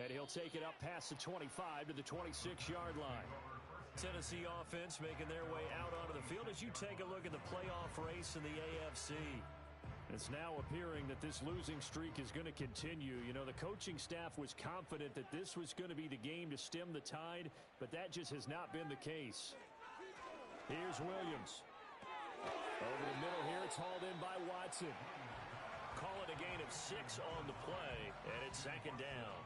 Speaker 2: And he'll take it up past the 25 to the 26-yard line. Tennessee offense making their way out onto the field as you take a look at the playoff race in the AFC. It's now appearing that this losing streak is going to continue. You know, the coaching staff was confident that this was going to be the game to stem the tide, but that just has not been the case. Here's Williams. Over the middle here, it's hauled in by Watson. Call it a gain of 6 on the play, and it's 2nd down.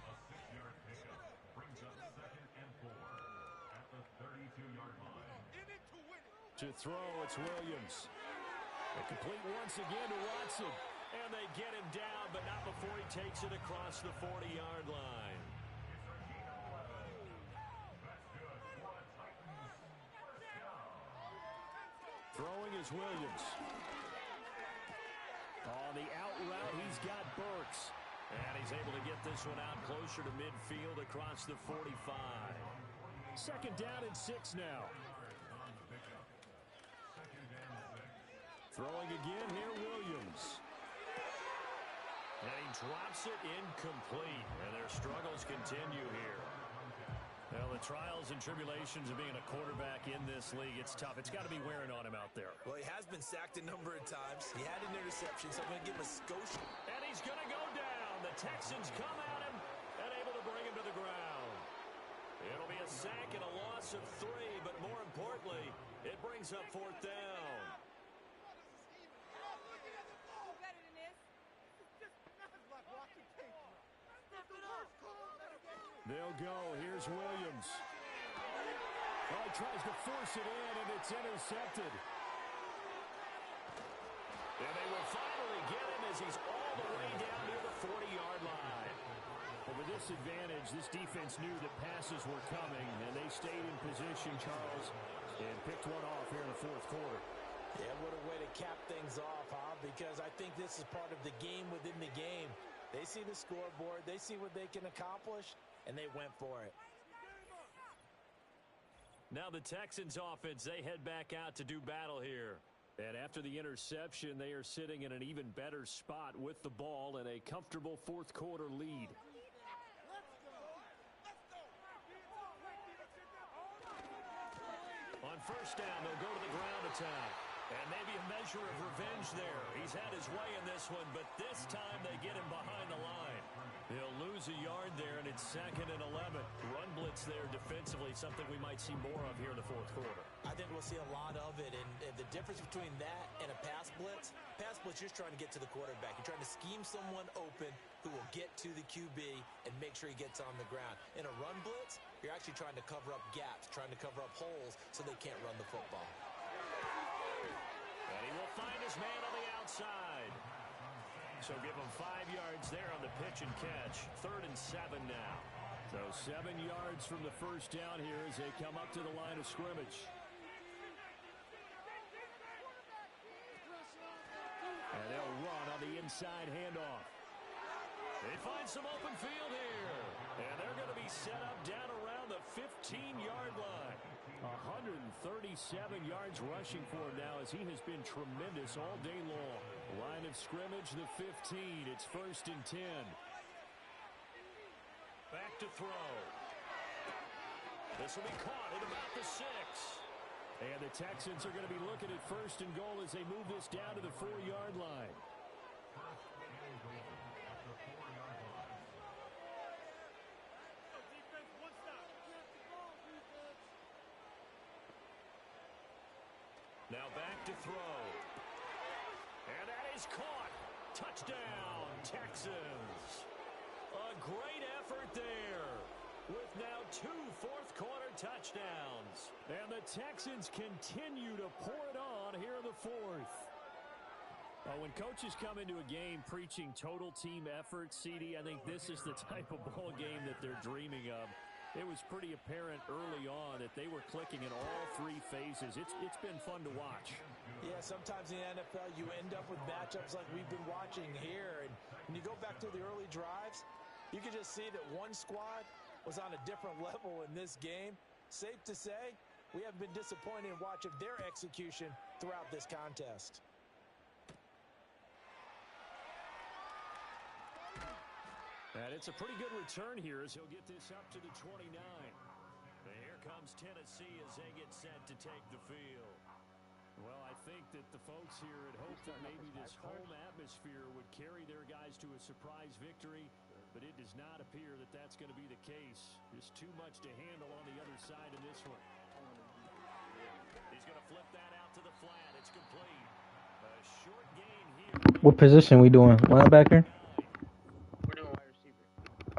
Speaker 4: A 6-yard pickup brings up 2nd and 4 at the 32-yard line.
Speaker 5: To throw, it's Williams. A complete once again to Watson.
Speaker 2: And they get him down, but not before he takes it across the 40-yard line.
Speaker 5: Throwing is Williams. On the out route, he's got Burks.
Speaker 2: And he's able to get this one out closer to midfield across the 45.
Speaker 5: 2nd down and 6 now. Throwing again here, Williams.
Speaker 2: And he drops it incomplete. And their struggles continue here. Well, the trials and tribulations of being a quarterback in this league, it's tough. It's got to be wearing on him out there.
Speaker 3: Well, he has been sacked a number of times. He had an interception, so I'm going to give him a skosh.
Speaker 2: And he's going to go down. The Texans come at him and able to bring him to the ground. It'll be a sack and a loss of 3, but more importantly, it brings up 4th down.
Speaker 5: They'll go. Here's Williams. Oh, he tries to force it in, and it's intercepted.
Speaker 2: And they will finally get him as he's all the way down near the 40-yard line.
Speaker 5: Well, with this advantage, this defense knew that passes were coming, and they stayed in position, Charles, and picked one off here in the 4th quarter.
Speaker 3: Yeah, what a way to cap things off, huh? Because I think this is part of the game within the game. They see the scoreboard, they see what they can accomplish, and they went for it.
Speaker 2: Now the Texans offense, they head back out to do battle here.
Speaker 5: And after the interception, they are sitting in an even better spot with the ball and a comfortable fourth quarter lead. On first down, they'll go to the ground attack. And maybe a measure of revenge there. He's had his way in this one, but this time they get him behind the line. They'll lose a yard there, and it's 2nd and 11. Run blitz there defensively, something we might see more of here in the fourth quarter.
Speaker 3: I think we'll see a lot of it, and the difference between that and a pass blitz, you're just trying to get to the quarterback. You're trying to scheme someone open who will get to the QB and make sure he gets on the ground. In a run blitz, you're actually trying to cover up gaps, trying to cover up holes so they can't run the football.
Speaker 2: And he will find his man on the outside. So give him 5 yards there on the pitch and catch. 3rd and 7 now.
Speaker 5: So 7 yards from the first down here as they come up to the line of scrimmage. And they'll run on the inside handoff. They find some open field here. And they're going to be set up down around the 15-yard line. 137 yards rushing for him now as he has been tremendous all day long. Line of scrimmage, the 15. It's 1st and 10.
Speaker 2: Back to throw. This will be caught at about the 6.
Speaker 5: And the Texans are going to be looking at 1st and goal as they move this down to the 4-yard line.
Speaker 2: Now back to throw. And that is caught. Touchdown, Texans. A great effort there with now 2 fourth-quarter touchdowns.
Speaker 5: And the Texans continue to pour it on here in the 4th. When coaches come into a game preaching total team effort, CD, I think this is the type of ball game that they're dreaming of. It was pretty apparent early on that they were clicking in all 3 phases. It's been fun to watch.
Speaker 3: Yeah, sometimes in the NFL you end up with matchups like we've been watching here. And when you go back to the early drives, you can just see that one squad was on a different level in this game. Safe to say, we haven't been disappointed in watching their execution throughout this contest.
Speaker 5: And it's a pretty good return here as he'll get this up to the 29.
Speaker 2: And here comes Tennessee as they get set to take the field.
Speaker 5: Well, I think that the folks here had hoped that maybe this home atmosphere would carry their guys to a surprise victory, but it does not appear that that's going to be the case. Just too much to handle on the other side in this one.
Speaker 2: He's going to flip that out to the flat. It's complete. A short gain here.
Speaker 7: What position we doing? Linebacker?
Speaker 8: We're doing wide receiver.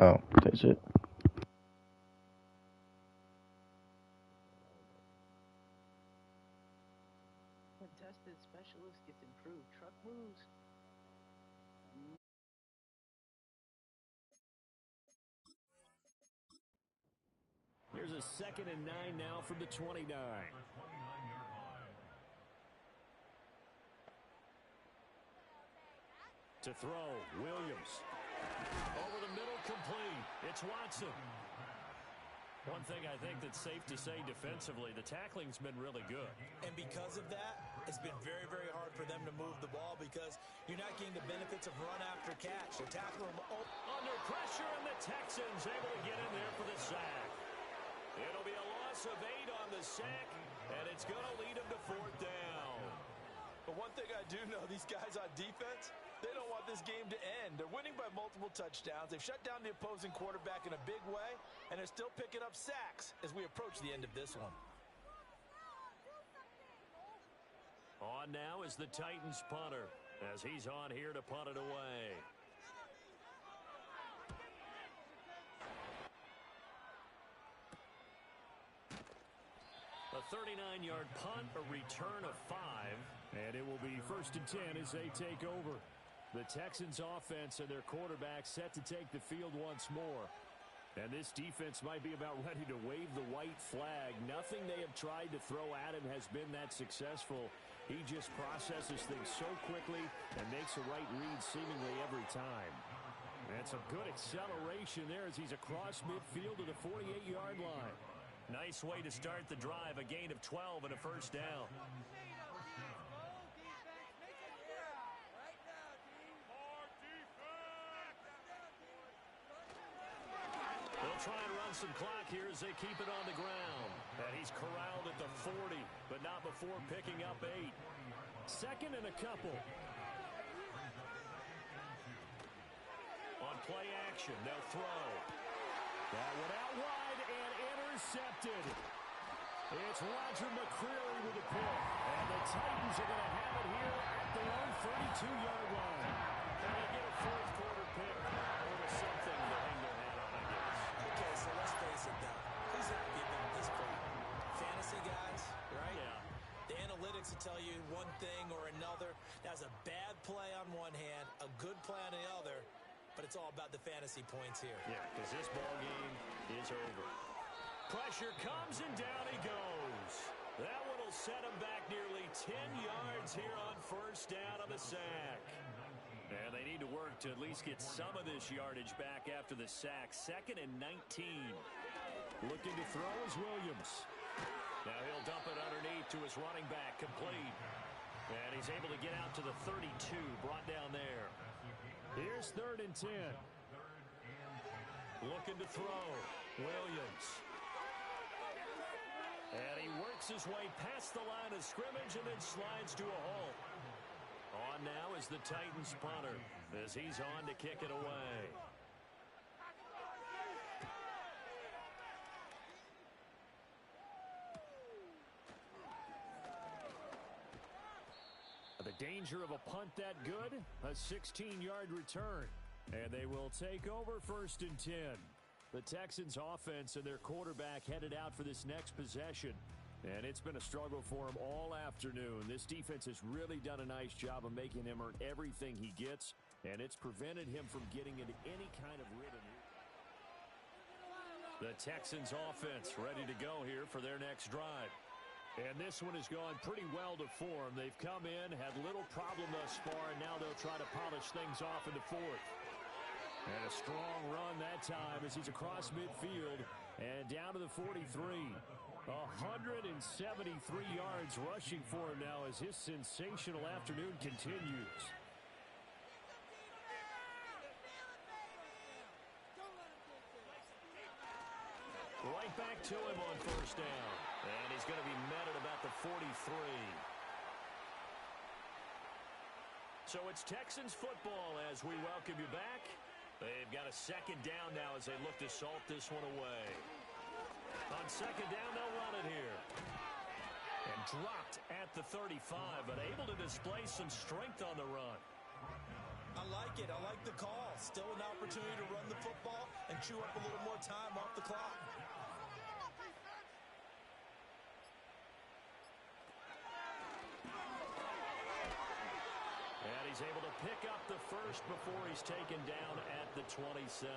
Speaker 7: Oh, that's it.
Speaker 8: Contested specialist gets improved. Truck moves.
Speaker 5: Here's a 2nd and 9 now from the 29. To throw, Williams.
Speaker 2: Over the middle, complete. It's Watson. One thing I think that's safe to say defensively, the tackling's been really good.
Speaker 3: And because of that, it's been very, very hard for them to move the ball because you're not getting the benefits of run after catch. They're tackling them
Speaker 2: under pressure, and the Texans able to get in there for the sack. It'll be a loss of 8 on the sack, and it's going to lead them to 4th down.
Speaker 3: But one thing I do know, these guys on defense, they don't want this game to end. They're winning by multiple touchdowns. They've shut down the opposing quarterback in a big way, and they're still picking up sacks as we approach the end of this one.
Speaker 2: On now is the Titans punter, as he's on here to punt it away. A 39-yard punt, a return of 5.
Speaker 5: And it will be 1st and 10 as they take over. The Texans offense and their quarterback set to take the field once more. And this defense might be about ready to wave the white flag. Nothing they have tried to throw at him has been that successful. He just processes things so quickly and makes the right read seemingly every time. And some good acceleration there as he's across midfield to the 48-yard line.
Speaker 2: Nice way to start the drive, a gain of 12 and a 1st down. down some clock here as they keep it on the ground. And he's corralled at the 40, but not before picking up 8.
Speaker 5: Second and a couple.
Speaker 2: On play action, they'll throw.
Speaker 5: That one out wide and intercepted. It's Roger McCreary with a pick. And the Titans are going to have it here at their own 32-yard line.
Speaker 2: And they get a fourth-quarter pick. A little something to hang their hat on, I guess.
Speaker 3: Okay, so let's face it now. Who's happy about this play? Fantasy guys, right?
Speaker 2: Yeah.
Speaker 3: The analytics will tell you one thing or another. That's a bad play on one hand, a good play on the other, but it's all about the fantasy points here.
Speaker 2: Yeah, because this ball game is over. Pressure comes and down he goes. That one will set him back nearly 10 yards here on first down on the sack. And they need to work to at least get some of this yardage back after the sack. 2nd and 19.
Speaker 5: Looking to throw is Williams.
Speaker 2: Now he'll dump it underneath to his running back, complete. And he's able to get out to the 32, brought down there.
Speaker 5: Here's 3rd and 10.
Speaker 2: Looking to throw, Williams. And he works his way past the line of scrimmage and then slides to a halt. On now is the Titans punter as he's on to kick it away.
Speaker 5: The danger of a punt that good, a 16-yard return. And they will take over 1st and 10. The Texans offense and their quarterback headed out for this next possession. And it's been a struggle for him all afternoon. This defense has really done a nice job of making him earn everything he gets, and it's prevented him from getting into any kind of rhythm.
Speaker 2: The Texans offense ready to go here for their next drive.
Speaker 5: And this one has gone pretty well to form. They've come in, had little problem thus far, and now they'll try to polish things off in the 4th. And a strong run that time as he's across midfield and down to the 43. 173 yards rushing for him now as his sensational afternoon continues.
Speaker 2: Right back to him on first down. And he's going to be met at about the 43. So it's Texans football as we welcome you back. They've got a 2nd down now as they look to salt this one away. On 2nd down, they'll run it here. And dropped at the 35, but able to display some strength on the run.
Speaker 3: I like it. I like the call. Still an opportunity to run the football and chew up a little more time off the clock.
Speaker 2: And he's able to pick up the first before he's taken down at the 27.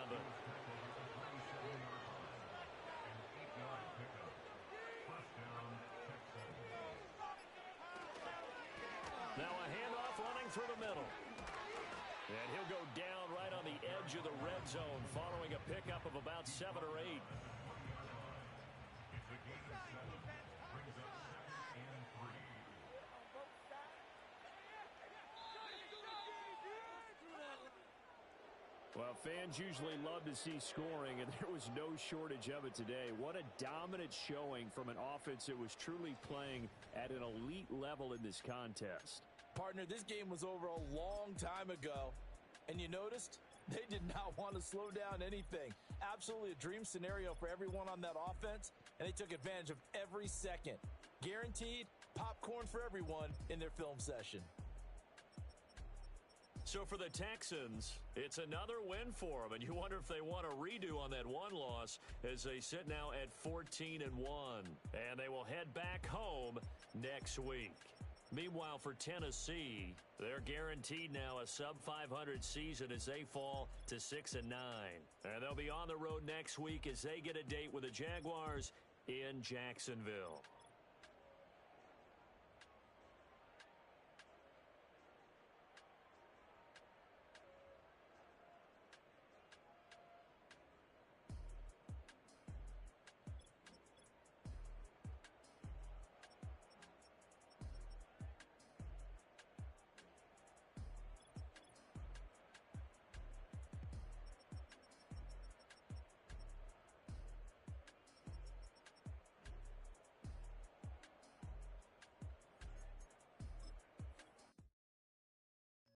Speaker 2: Now a handoff running through the middle. And he'll go down right on the edge of the red zone following a pickup of about 7 or 8.
Speaker 5: Well, fans usually love to see scoring, and there was no shortage of it today. What a dominant showing from an offense that was truly playing at an elite level in this contest.
Speaker 3: Partner, this game was over a long time ago, and you noticed they did not want to slow down anything. Absolutely a dream scenario for everyone on that offense, and they took advantage of every second. Guaranteed popcorn for everyone in their film session.
Speaker 2: So for the Texans, it's another win for them, and you wonder if they want a redo on that one loss as they sit now at 14-1, and they will head back home next week. Meanwhile, for Tennessee, they're guaranteed now a sub-500 season as they fall to 6-9, and they'll be on the road next week as they get a date with the Jaguars in Jacksonville.